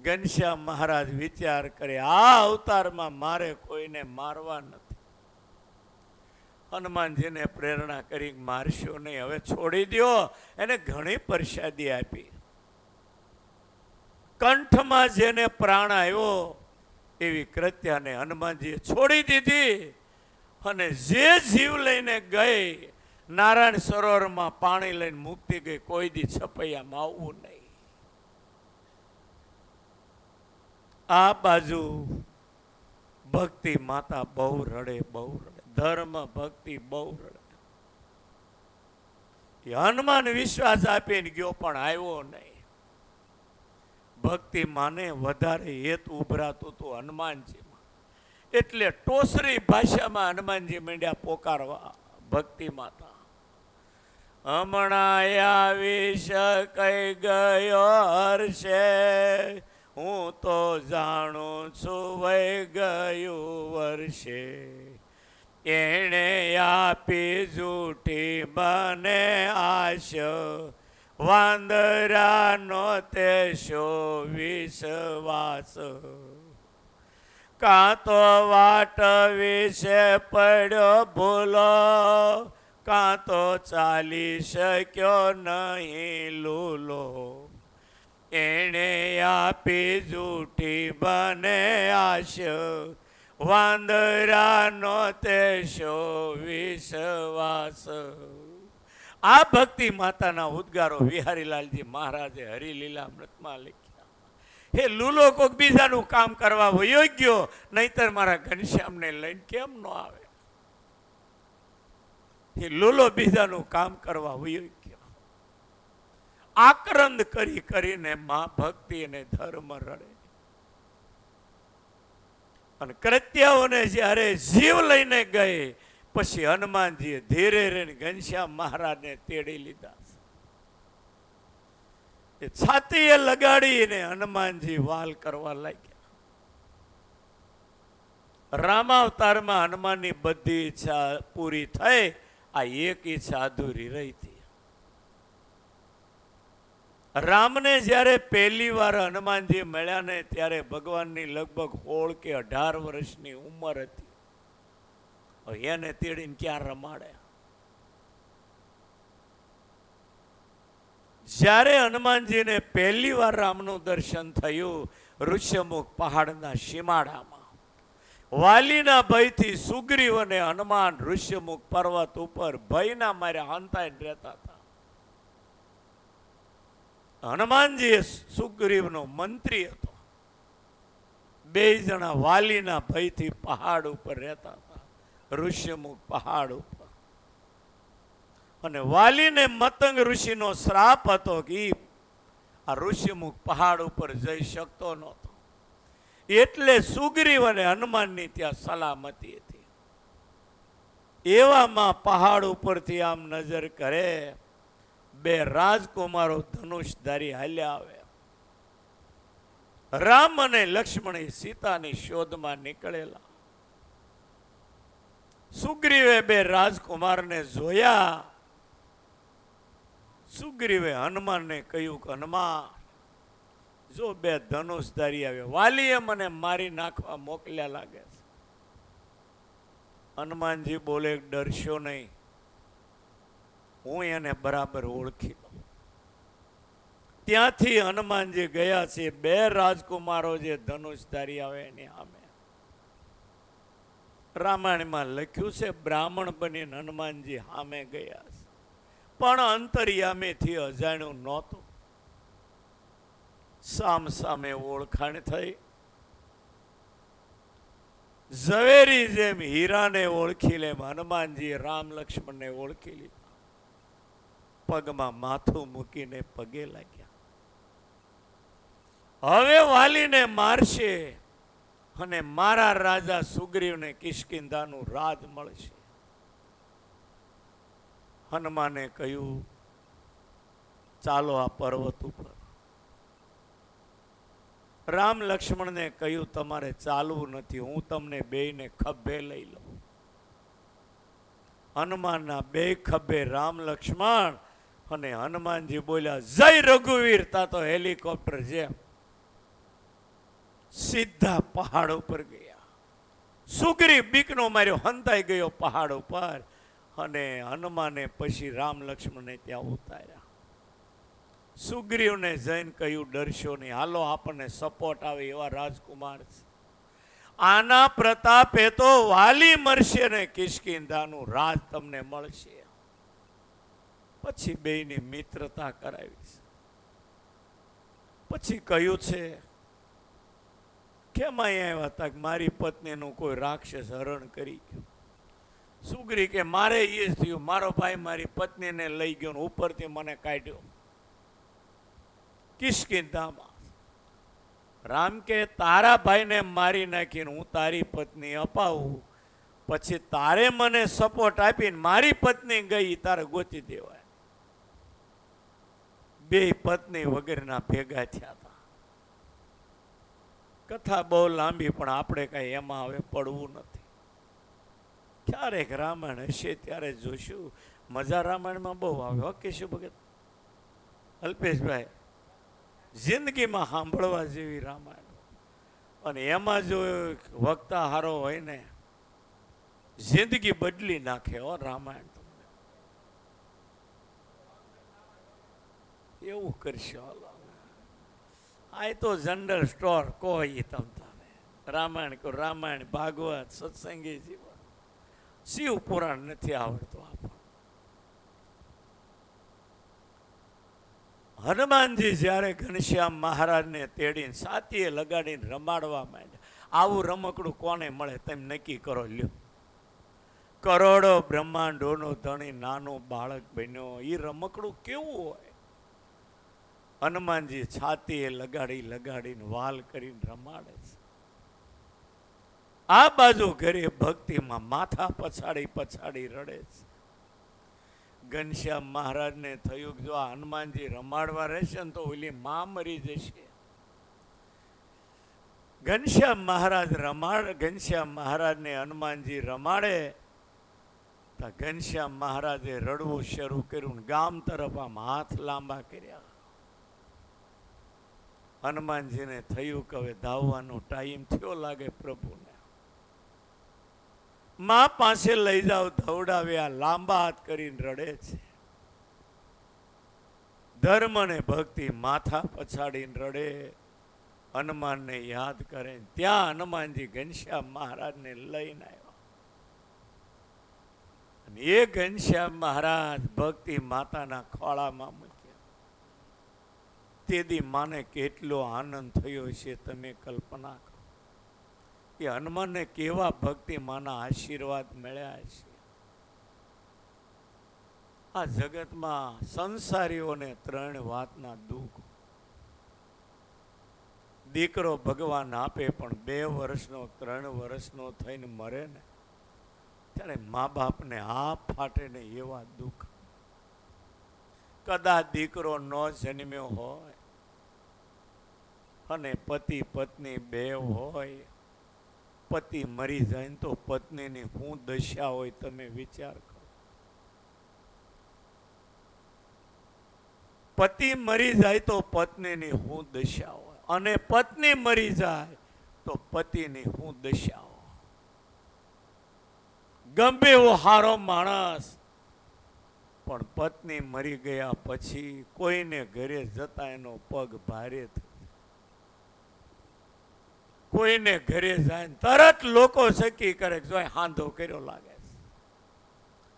ઘનશ્યામ મહારાજ વિચાર કરે, આ અવતારમાં મારે કોઈને મારવા નથી. હનુમાનજીને પ્રેરણા કરી મારશો નહીં, હવે છોડી દો. એને ઘણી પ્રસાદી આપી. કંઠમાં જેને પ્રાણ આવ્યો એવી કૃત્યાને હનુમાનજીએ છોડી દીધી. અને જે જીવ લઈને ગઈ નારાયણ સરોવરમાં પાણી લઈને મુક્તિ ગઈ, કોઈ દી છપૈયામાં આવવું નહીં. આ બાજુ ભક્તિ માતા બહુ રડે, બહુ રડે. ધર્મ ભક્તિ બહુ રડે. હનુમાન વિશ્વાસ આપીને ગયો પણ આવ્યો નહીં. ભક્તિ માને વધારે હેત ઉભરાતું હતું હનુમાનજીમાં. એટલે ટોસરી ભાષામાં હનુમાનજી માંડ્યા પોકારવા, ભક્તિ માતા હમણાં આવીશ કઈ ગયો હર્ષે, હું તો જાણું છું વહી ગયું વર્ષે. એણે આપી જૂઠી મને આશ, વાંદરાનો તે શો વિશ્વાસ. કાં તો વાટ વિશે પડ્યો ભૂલો, કાં તો ચાલી શક્યો નહીં લૂલો. એણે આપી જૂઠી બને આશ, વાંદરાનો તે શો વિશ્વાસ. આ ભક્તિ માતાના ઉદ્ગારો વિહારીલાલજી મહારાજે હરિલીલામૃતમાં લખ્યા. હે લૂલો કોક બીજાનું કામ કરવા વયો ગયો, નહીતર મારા ઘનશ્યામને લઈને કેમ ન આવે. એ લૂલો બીજાનું કામ કરવા વયો ગયો. આક્રંદ કરી કરીને માં ભક્તિ અને ધર્મ રડે. અને કૃત્યાઓને જ્યારે જીવ લઈને ગઈ, પછી હનુમાનજીએ ધીરે રહીને ઘનશ્યામ મહારાજને તેડી લીધા. એ છાતીએ લગાડીને હનુમાનજી વાલ કરવા લાગ્યા. રામાવતારમાં હનુમાનની બધી ઈચ્છા પૂરી થઈ, આ એક ઈચ્છા અધૂરી રહી હતી. રામને જ્યારે પહેલી વાર હનુમાનજી મળ્યા ને ત્યારે ભગવાનની લગભગ 16 કે 18 વર્ષની ઉંમર હતી. એને તેડીને ક્યાં રમાડ્યા? જ્યારે હનુમાનજીને પહેલી વાર રામનું દર્શન થયું ઋષ્યમુખ પહાડના સીમાડામાં, વાલીના ભયથી સુગ્રીવ અને હનુમાન ઋષ્યમુખ પર્વત ઉપર ભયના માર્યા હંતાઈને રહેતા હતા. હનુમાનજી એ સુગ્રીવનો મંત્રી હતો. બે જણા વાલીના ભયથી પહાડ ઉપર રહેતા હતા, ઋષ્યમુખ પહાડ ઉપર. અને વાલીને મતંગ ઋષિનો શ્રાપ હતો કે આ ઋષ્યમુખ પહાડ ઉપર જઈ શકતો નહોતો. એટલે સુગ્રીવ અને હનુમાનની ત્યાં સલામતી હતી. એવામાં પહાડ ઉપરથી આમ નજર કરે, બે રાજકુમારો ધનુષધારી હાલ્યા આવે. રામ અને લક્ષ્મણ સીતાની શોધમાં નીકળેલા. સુગ્રીવે બે રાજકુમારને જોયા. સુગ્રીવે હનુમાનને કહ્યું કે હનુમાન, જો બે ધનુષધારી આવ્યા, વાલીએ મને મારી નાખવા મોકલ્યા લાગે છે. હનુમાનજી બોલે, ડરશો નહીં, હું એને બરાબર ઓળખી લઉં. ત્યાંથી હનુમાનજી ગયા છે બે રાજકુમારો જે ધનુષધારી આવે એની સામે. રામાયણમાં લખ્યું છે બ્રાહ્મણ બનીને હનુમાનજી સામે ગયા છે, પણ અંતર્યામીથી અજાણ્યું નહોતું. સામ સામે ઓળખાણ થઈ. ઝવેરી જેમ હીરાને ઓળખી લે, હનુમાનજી રામ લક્ષ્મણને ઓળખી લીધા. પગમાં માથું મૂકીને પગે લાગ્યા. હવે વાલીને મારશે અને મારા રાજા સુગ્રીવને કિષ્કિંધાનું રાજ મળશે. હનુમાને કહ્યું, ચાલો આ પર્વત ઉપર. રામ લક્ષ્મણને કહ્યું, તમારે ચાલવું નથી, હું તમને બેયને ખભે લઈ લઉં. હનુમાનના બે ખભે રામ લક્ષ્મણ, અને હનુમાનજી બોલ્યા, જય રઘુવીર. તા તો હેલિકોપ્ટર જેમ સીધા પહાડ ઉપર ગયા. સુગ્રીવ બીકનો માર્યો હંતાઈ ગયો પહાડ ઉપર, અને હનુમાને પછી રામ લક્ષ્મણને ત્યાં ઉતાર્યા. સુગ્રીવને જઈને કહ્યું, ડરશો નહીં, હાલો આપણને સપોર્ટ આવે એવા રાજકુમાર છે. આના પ્રતાપે તો વાલી મરશે ને કિષ્કિંધાનું રાજ તમને મળશે. પછી બેયની મિત્રતા કરાવી. પછી કહ્યું છે, કેમ અહીંયા આવ્યા હતા? મારી પત્નીનું કોઈ રાક્ષસ હરણ કરી ગયું. સુગ્રી કે મારે એ જ થયું, મારો ભાઈ મારી પત્નીને લઈ ગયો ને ઉપરથી મને કાઢ્યો કિષ્કિંધામાં. રામ કે તારા ભાઈને મારી નાખીને હું તારી પત્ની અપાવું, પછી તારે મને સપોર્ટ આપીને મારી પત્ની ગઈ તારે ગોતી દેવાય. બે પત્ની વગેરેના ભેગા થયા હતા. કથા બહુ લાંબી, પણ આપણે કઈ એમાં હવે પડવું નથી. ક્યારેક રામાયણ હશે ત્યારે જોશું. મજા રામાયણમાં બહુ આવે. ઓકે, શું ભગત અલ્પેશભાઈ, જિંદગીમાં સાંભળવા જેવી રામાયણ. અને એમાં જો વક્તા હારો હોય ને, જિંદગી બદલી નાખે હો રામાયણ. તમને એવું કરશો. આ તો જનરલ સ્ટોર કોઈ તમતાને રામાયણ કો રામાયણ, ભાગવત, સત્સંગી જીવન, શિવ પુરાણ નથી આવડતું આપણને. હનુમાનજી જ્યારે ઘનશ્યામ મહારાજને તેડીને સાતીએ લગાડીને રમાડવા માંડ્યા. આવું રમકડું કોને મળે તેમ નક્કી કરો લ્યો. કરોડો બ્રહ્માંડોનો ધણી નાનો બાળક બન્યો. એ રમકડું કેવું હોય? હનુમાનજી છાતીએ લગાડીને વાલ કરીને રમાડે છે. આ બાજુ ઘરે ભક્તિમાં માથા પછાડી રડે છે. ઘનશ્યામ મહારાજને થયું કે જો આ હનુમાનજી રમાડવા રહેશે ને તો ઓલી માં મરી જશે. ઘનશ્યામ મહારાજને હનુમાનજી રમાડે તો ઘનશ્યામ મહારાજે રડવું શરૂ કર્યું. ગામ તરફ આમ હાથ લાંબા કર્યા. હનુમાનજીને થયું કે હવે ધાવવાનો ટાઈમ થયો લાગે પ્રભુને. માં પાસે લઈ જાઓ, ધવડાવ્યા. લાંબા હાથ કરીને રડે છે. ધર્મ ને ભક્તિ માથા પછાડીને રડે. હનુમાનને યાદ કરે. ત્યાં હનુમાનજી ઘનશ્યામ મહારાજને લઈને આવ્યા. અને એ ઘનશ્યામ મહારાજ ભક્તિ માતાના ખોળામાં મૂક્યા. તેથી માને કેટલો આનંદ થયો છે તમે કલ્પના કરો. કે હનુમાનને કેવા ભક્તિ માના આશીર્વાદ મળ્યા છે. આ જગતમાં સંસારીઓને ત્રણ વાતના દુઃખ. દીકરો ભગવાન આપે પણ 2 વર્ષનો 3 વર્ષનો થઈને મરે ને ત્યારે મા બાપને આ ફાટે ને એવા દુઃખ. કદાચ દીકરો ન જન્મ્યો હોય અને પતિ પત્ની 2 હોય, પતિ મરી જાય તો પત્નીની શું દશા હોય તમે વિચાર કરો. પતિ મરી જાય તો પત્નીની શું દશા હોય, અને પત્ની મરી જાય તો પતિની શું દશા હોય. ગમે એવો હારો માણસ પણ પત્ની મરી ગયા પછી કોઈને ઘરે જતા એનો પગ ભારે થઈ. કોઈને ઘરે જાય તરત લોકો સકી કરે જો હાંધો કર્યો લાગે છે.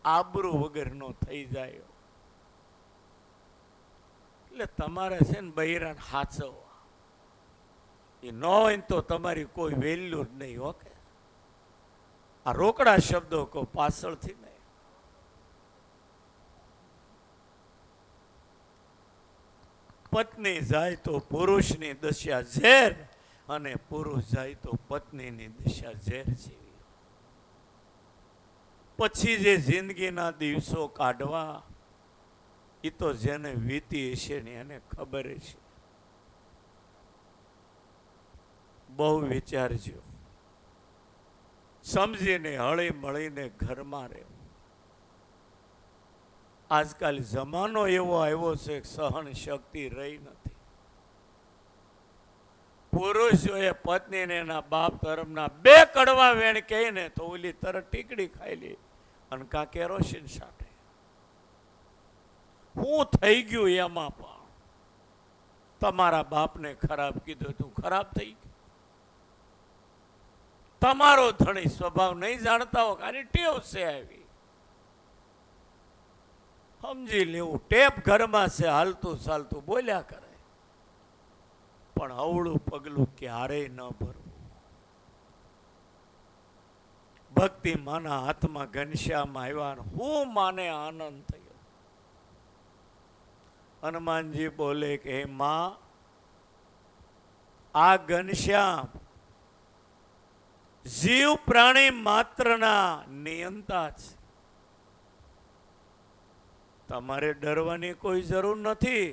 આબરૂ વગરનો થઈ જાય. એટલે તમારે છે ને બૈરાને હાચવવા. એ ન હોય તો તમારી કોઈ વેલ્યુ જ નહીં. ઓકે, આ રોકડા શબ્દો કહો પાછળથી નહીં. પત્ની જાય તો પુરુષની દશા ઝેર, અને પુરુષ જાય તો પત્નીની દિશા ઝેર જેવી. પછી જે જિંદગીના દિવસો કાઢવા એ તો જેને વીતી હશે ને એને ખબર છે. બહુ વિચારજો, સમજીને હળી મળીને ઘરમાં રહેવું. આજકાલ જમાનો એવો આવ્યો છે કે સહન શક્તિ રહી નથી. પુરુષ જો એ પત્નીને એના બાપ તરફના 2 કડવા વેણ કહે ને તો ઓલી તરત ટીકડી ખાઈ લે અને કા કેરોસીન સાથે. હું થઈ ગયું એમાં પણ તમારા બાપને ખરાબ કીધું તું ખરાબ થઈ ગયું. તમારો ધણી સ્વભાવ નહીં જાણતા હો, આની ટેવ છે આવી. સમજી લેવું. ટેપ ઘરમાં છે, હાલતું ચાલતું બોલ્યા કરે, પણ અવળું પગલું ક્યારેય ન ભરવું. ભક્તિ માના હાથમાં ઘનશ્યામ આવ્યા. હું માને આનંદ થયો. હનુમાનજી બોલે કે હે માં, આ ઘનશ્યામ જીવ પ્રાણી માત્રના નિયંતા છે. તમારે ડરવાની કોઈ જરૂર નથી.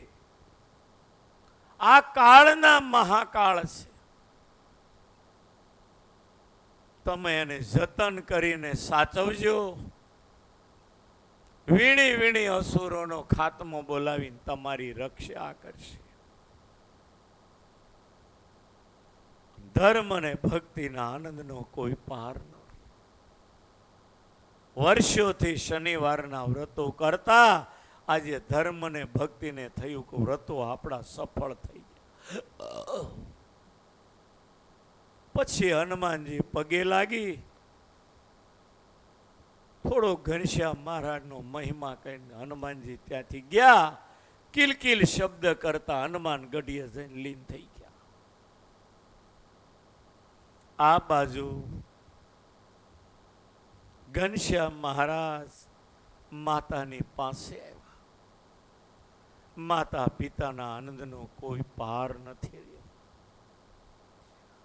આ કાળના મહાકાળ છે. તમે એને જતન કરીને સાચવજો. વીણી વીણી અસુરોનો ખાત્મો બોલાવીને તમારી રક્ષા કરશે. ધર્મ અને ભક્તિના આનંદનો કોઈ પાર નથી. વર્ષોથી શનિવારના વ્રતો કરતા આજે ધર્મ અને ભક્તિને થયું કે વ્રતો આપણા સફળ થઈ ગયા. પછી હનુમાનજી પગે લાગી થોડો ઘનશ્યામ મહારાજનો મહિમા કહીને હનુમાનજી ત્યાંથી ગયા. કિલકિલ શબ્દ કરતા હનુમાન ગઢીએ જઈને લીન થઈ ગયા. આ બાજુ ઘનશ્યામ મહારાજ માતાની પાસે આવ્યા. માતા પિતાના આનંદનો કોઈ પાર નથી રહ્યો.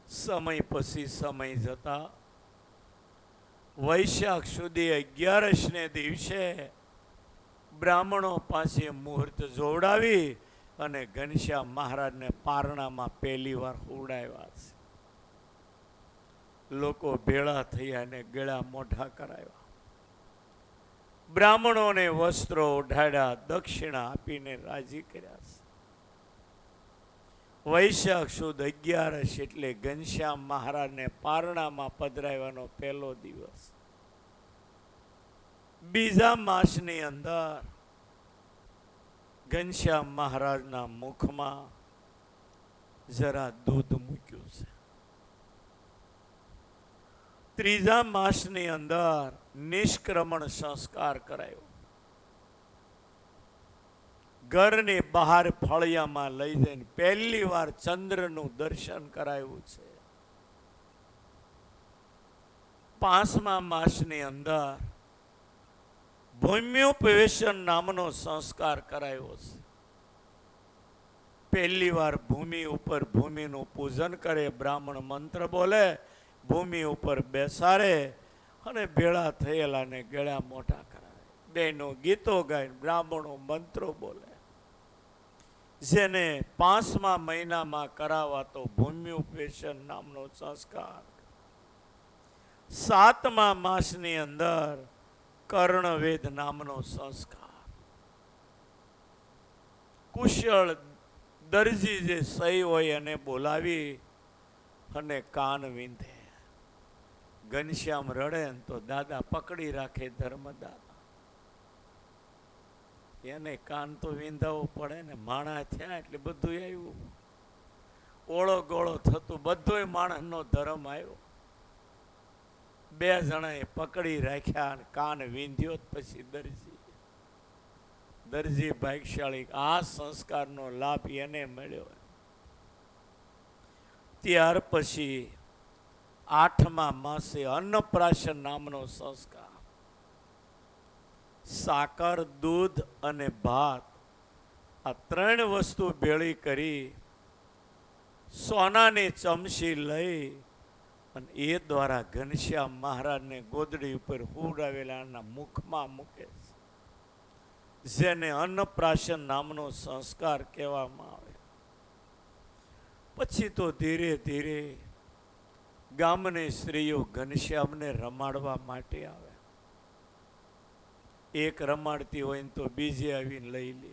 સમય પછી સમય જતા વૈશાખ સુધી 11ને દિવસે બ્રાહ્મણો પાસે મુહૂર્ત જોડાવી અને ઘનશ્યામ મહારાજને પારણામાં પહેલી વાર ઉડાવ્યા છે. લોકો ભેળા થયા અને ગળા મોઢા કરાવ્યા. બ્રાહ્મણોને વસ્ત્રો ઓઢાડ્યા, દક્ષિણા આપીને રાજી કર્યા છે. વૈશાખ સુદ 11 એટલે ઘનશ્યામ મહારાજને પારણામાં પધરાવવાનો પહેલો દિવસ. બીજા માસની અંદર ઘનશ્યામ મહારાજના મુખમાં જરા દૂધ મૂક્યું છે. ત્રીજા માસની અંદર નિષ્ક્રમણ સંસ્કાર કરાયો. ઘરની બહાર ફળિયામાં લઈ જઈને પહેલી વાર ચંદ્રનું દર્શન કરાયું છે. પાંચમા માસની અંદર ભૂમ્યુપવેશન નામનો સંસ્કાર કરાયો છે. પહેલી વાર ભૂમિ ઉપર ભૂમિનું પૂજન કરે, બ્રાહ્મણ મંત્ર બોલે, ભૂમિ ઉપર બેસાડે અને ભેળા થયેલાને ગળા મોટા કરાવે. બહેનો ગીતો ગાય, બ્રાહ્મણો મંત્રો બોલે. જેને 5મા મહિનામાં કરાવાતો ભૂમ્યુપવેશન નામનો સંસ્કાર. 7મા માસની અંદર કર્ણવેદ નામનો સંસ્કાર. કુશળ દરજી જે સહી હોય એને બોલાવી અને કાન વીંધે. ઘનશ્યામ રડે ને તો દાદા પકડી રાખે ધર્મદાદા. એને કાન તો વીંધાવવું પડે ને. માણસ થયા એટલે બધું આવ્યું. ઓળો ગોળો થતું બધોય માણસનો ધર્મ આવ્યો. 2 જણાએ પકડી રાખ્યા અને કાન વીંધ્યો. પછી દરજી ભાગ્યશાળી, આ સંસ્કારનો લાભ એને મળ્યો. ત્યાર પછી 8મા માસે અન્નપ્રાશન નામનો સંસ્કાર. સાકર, દૂધ અને ભાત આ 3 વસ્તુ ભેળી કરી સોનાની ચમચી લઈ અને એ દ્વારા ઘનશ્યામ મહારાજને ગોદડી ઉપર હુડાવેલાના મુખમાં મૂકે છે. જેને અન્નપ્રાશન નામનો સંસ્કાર કહેવામાં આવે. પછી તો ધીરે ધીરે ગામની સ્ત્રીઓ ઘનશ્યામને રમાડવા માટે આવે. એક રમાડતી હોય ને તો બીજી આવીને લઈ લે,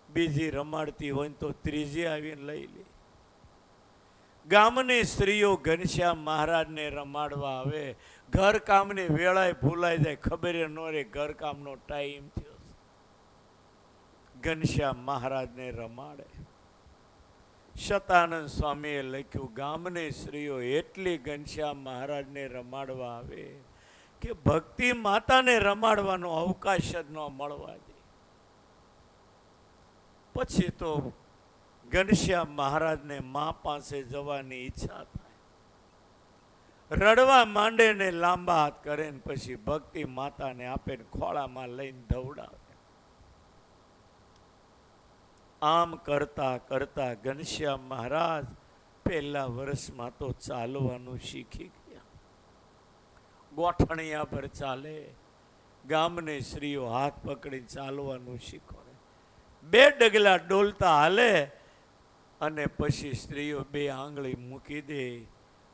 બીજી રમાડતી હોય ને તો ત્રીજી આવીને લઈ લે. ગામની સ્ત્રીઓ ઘનશ્યામ મહારાજને રમાડવા આવે. ઘર કામની વેળાએ ભૂલાઈ જાય, ખબર ન રહે ઘરકામનો ટાઈમ થયો. ઘનશ્યામ મહારાજને રમાડે. શતાનંદ સ્વામીએ લખ્યું, ગામની સ્ત્રીઓ એટલી ઘનશ્યામ મહારાજને રમાડવા આવે કે ભક્તિ માતાને રમાડવાનો અવકાશ જ ન મળવા દે. પછી તો ઘનશ્યામ મહારાજને મા પાસે જવાની ઈચ્છા થાય. રડવા માંડે ને લાંબા હાથ કરે ને પછી ભક્તિ માતાને આપે ને ખોળામાં લઈને ધવડાવે. આમ કરતા કરતા ઘનશ્યામ મહારાજ પહેલા વર્ષમાં તો ચાલવાનું શીખી ગયા. ગોઠણિયા પર ચાલે. ગામની સ્ત્રીઓ હાથ પકડી ચાલવાનું શીખવાડે. 2 ડગલા ડોલતા હાલે અને પછી સ્ત્રીઓ બે આંગળી મૂકી દે,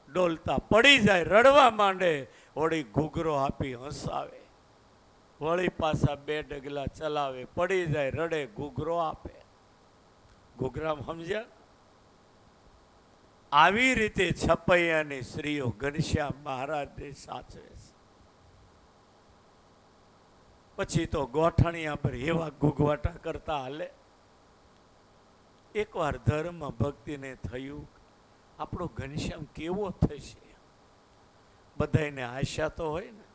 ડોલતા પડી જાય, રડવા માંડે, વળી ઘૂઘરો આપી હસાવે, વળી પાછા બે ડગલા ચલાવે, પડી જાય, રડે, ઘૂઘરો આપે. ઘૂઘરામાં સમજ્યા? આવી રીતે છપૈયાની સ્ત્રીઓ ઘનશ્યામ મહારાજને સાચવે છે. પછી તો ગોઠણિયા પર એવા ઘૂઘવાટા કરતા હાલે. એકવાર ધર્મ ભક્તિને થયું, આપણો ઘનશ્યામ કેવો થશે? બધાને આશા તો હોય ને,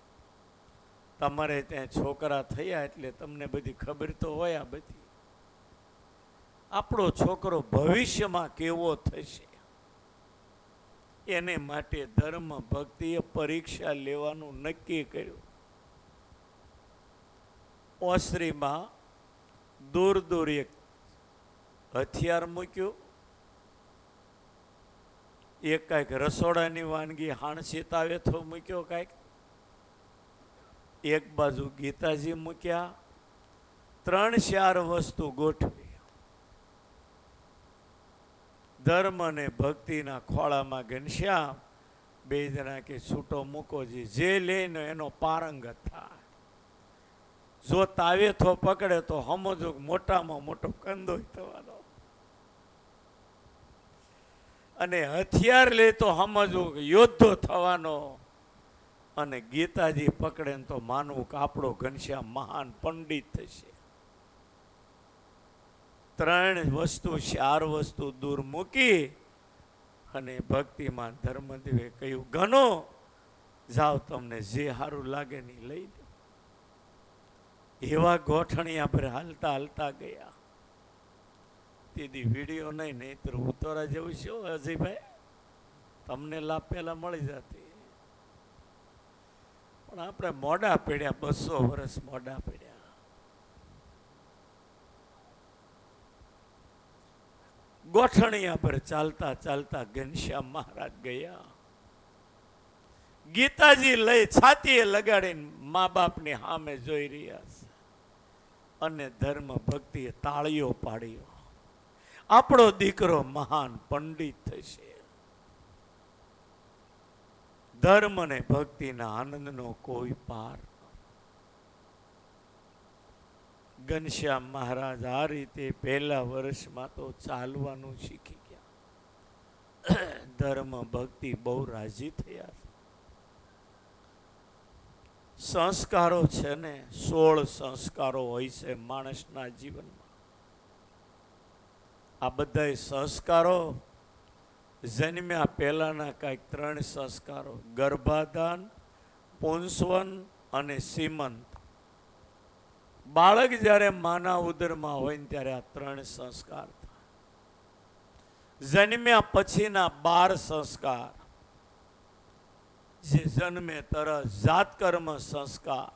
તમારે ત્યાં છોકરા થયા એટલે તમને બધી ખબર તો હોય. આ બધી આપણો છોકરો ભવિષ્યમાં કેવો થશે એને માટે ધર્મ ભક્તિએ પરીક્ષા લેવાનું નક્કી કર્યું. ઓસરીમાં દૂર દૂર એક હથિયાર મૂક્યું, એક કાંઈક રસોડાની વાનગી હાણસી તાવેથો મૂક્યો, કાંઈક એક બાજુ ગીતાજી મૂક્યા, 3-4 વસ્તુ ગોઠવી. ધર્મ અને ભક્તિના ખોળામાં ઘનશ્યામ બે જણા કે છૂટો મૂકો, જે લઈને એનો પારંગત થાય. જો તાવેથો પકડે તો સમજો મોટામાં મોટો કંદોય થવાનો, અને હથિયાર લે તો સમજવું કે યોદ્ધો થવાનો, અને ગીતાજી પકડે ને તો માનવું કે આપણો ઘનશ્યામ મહાન પંડિત થશે. 3 વસ્તુ 4 વસ્તુ દૂર મૂકી અને ભક્તિમાં ધર્મદેવે કહ્યું, ઘણો જાઓ, તમને જે સારું લાગે ને લઈ દો. એવા ગોઠણિયા પર હાલતા હાલતા ગયા. તેથી વિડીયો નહીં તો ઉતરા જેવું છે અજયભાઈ, તમને લાભ પહેલા મળી જતી, પણ આપણે મોડા પડ્યા, 200 વર્ષ મોડા પડ્યા. ગોઠણિયા પર ચાલતા ચાલતા ઘનશ્યામ મહારાજ ગયા. ગીતાજી લઈ છાતીએ લગાડીને મા બાપની સામે જોઈ રહ્યા છે, અને ધર્મ ભક્તિએ તાળીઓ પાડ્યો. આપણો દીકરો મહાન પંડિત થશે. ધર્મ અને ભક્તિના આનંદનો કોઈ પાર. ઘનશ્યામ મહારાજ આ રીતે પહેલા વર્ષમાં તો ચાલવાનું શીખી ગયા. ધર્મ ભક્તિ બહુ રાજી થયા. સંસ્કારો છે ને, 16 સંસ્કારો હોય છે માણસના જીવનમાં. આ બધા સંસ્કારો જન્મ્યા પહેલાના કાંઈક 3 સંસ્કારો: ગર્ભાધાન, પુંસવન અને સીમંત. બાળક જ્યારે માના ઉદરમાં હોય ને ત્યારે આ 3 સંસ્કાર થાય. જન્મ્યા પછીના 12 સંસ્કાર, જે જન્મે તરત જાતકર્મ સંસ્કાર.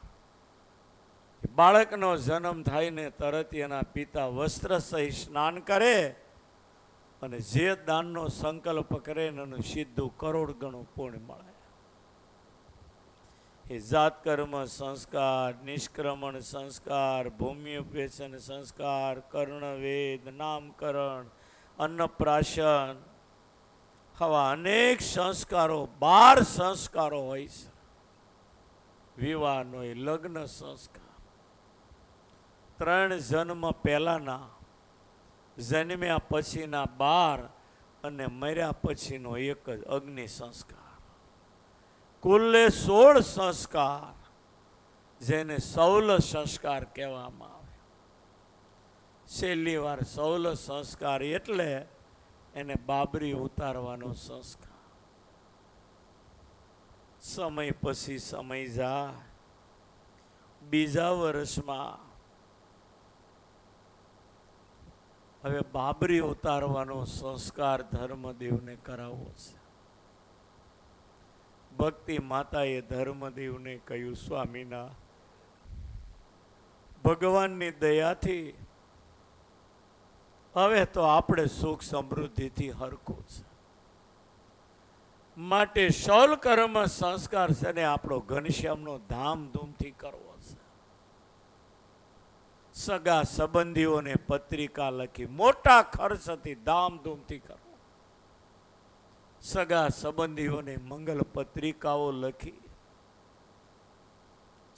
બાળકનો જન્મ થાય ને તરત એના પિતા વસ્ત્ર સહિત સ્નાન કરે અને જે દાનનો સંકલ્પ કરે એનું સીધું કરોડ ગણું પુણ્ય મળે. એ જાતકર્મ સંસ્કાર, નિષ્ક્રમણ સંસ્કાર, ભૂમ્યુપેશન સંસ્કાર, કર્ણવેદ, નામકરણ, અન્નપ્રાશન, આવા અનેક સંસ્કારો, 12 સંસ્કારો હોય છે. વિવાહનો લગ્ન સંસ્કાર, 3 જન્મ પહેલાના, જન્મ્યા પછીના 12 અને મર્યા પછીનો 1 જ અગ્નિ સંસ્કાર. કુલ્લે 16 સંસ્કાર, જેને 16 સંસ્કાર કહેવામાં આવે. છેલ્લી વાર 16 સંસ્કાર એટલે એને બાબરી ઉતારવાનો સંસ્કાર. સમય પછી સમય જાય, બીજા વર્ષમાં હવે બાબરી ઉતારવાનો સંસ્કાર ધર્મદેવને કરાવવો છે. ભક્તિ માતાએ ધર્મદેવને કહ્યું, સ્વામીના ભગવાનની દયાથી હવે તો આપણે સુખ સમૃદ્ધિથી હરખું છે, માટે સૌલ કર્મ સંસ્કાર છે ને આપણો ઘનશ્યામનો ધામધૂમથી કરવો છે. સગા સંબંધીઓને પત્રિકા લખી, મોટા ખર્ચથી ધામધૂમથી કરો. સગા સંબંધીઓને મંગલ પત્રિકાઓ લખી,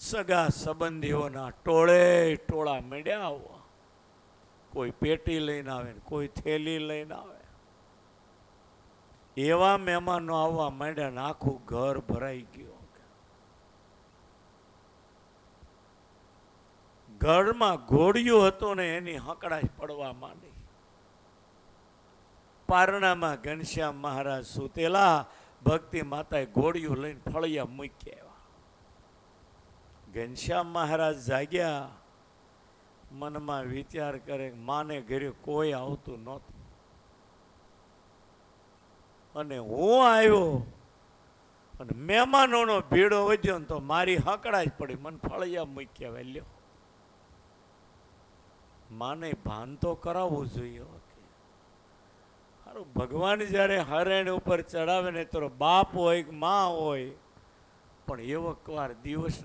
સગા સંબંધીઓના ટોળે ટોળા માંડ્યા આવવા. કોઈ પેટી લઈને આવે ને કોઈ થેલી લઈને આવે. એવા મહેમાનો આવવા માંડ્યા ને આખું ઘર ભરાઈ ગયું. ઘરમાં ઘોડિયું હતું ને એની હકડાશ પડવા માંડી. પારણામાં ઘનશ્યામ મહારાજ સુતેલા, ભક્તિ માતાએ ઘોડિયું લઈને ફળિયા મૂકી આવ્યા. ઘનશ્યામ મહારાજ જાગ્યા, મનમાં વિચાર કરે, માને ઘરે કોઈ આવતું નહોતું અને હું આવ્યો અને મહેમાનોનો ભીડો વધ્યો ને તો મારી હકડાશ પડી, મને ફળિયા મૂકી આવ્યા. લ્યો, માને ભાન તો કરાવવું જોઈએ. સારું, ભગવાન જ્યારે હરેણ ઉપર ચડાવે ને તો બાપ હોય કે માં હોય, પણ એવો વાર દિવસ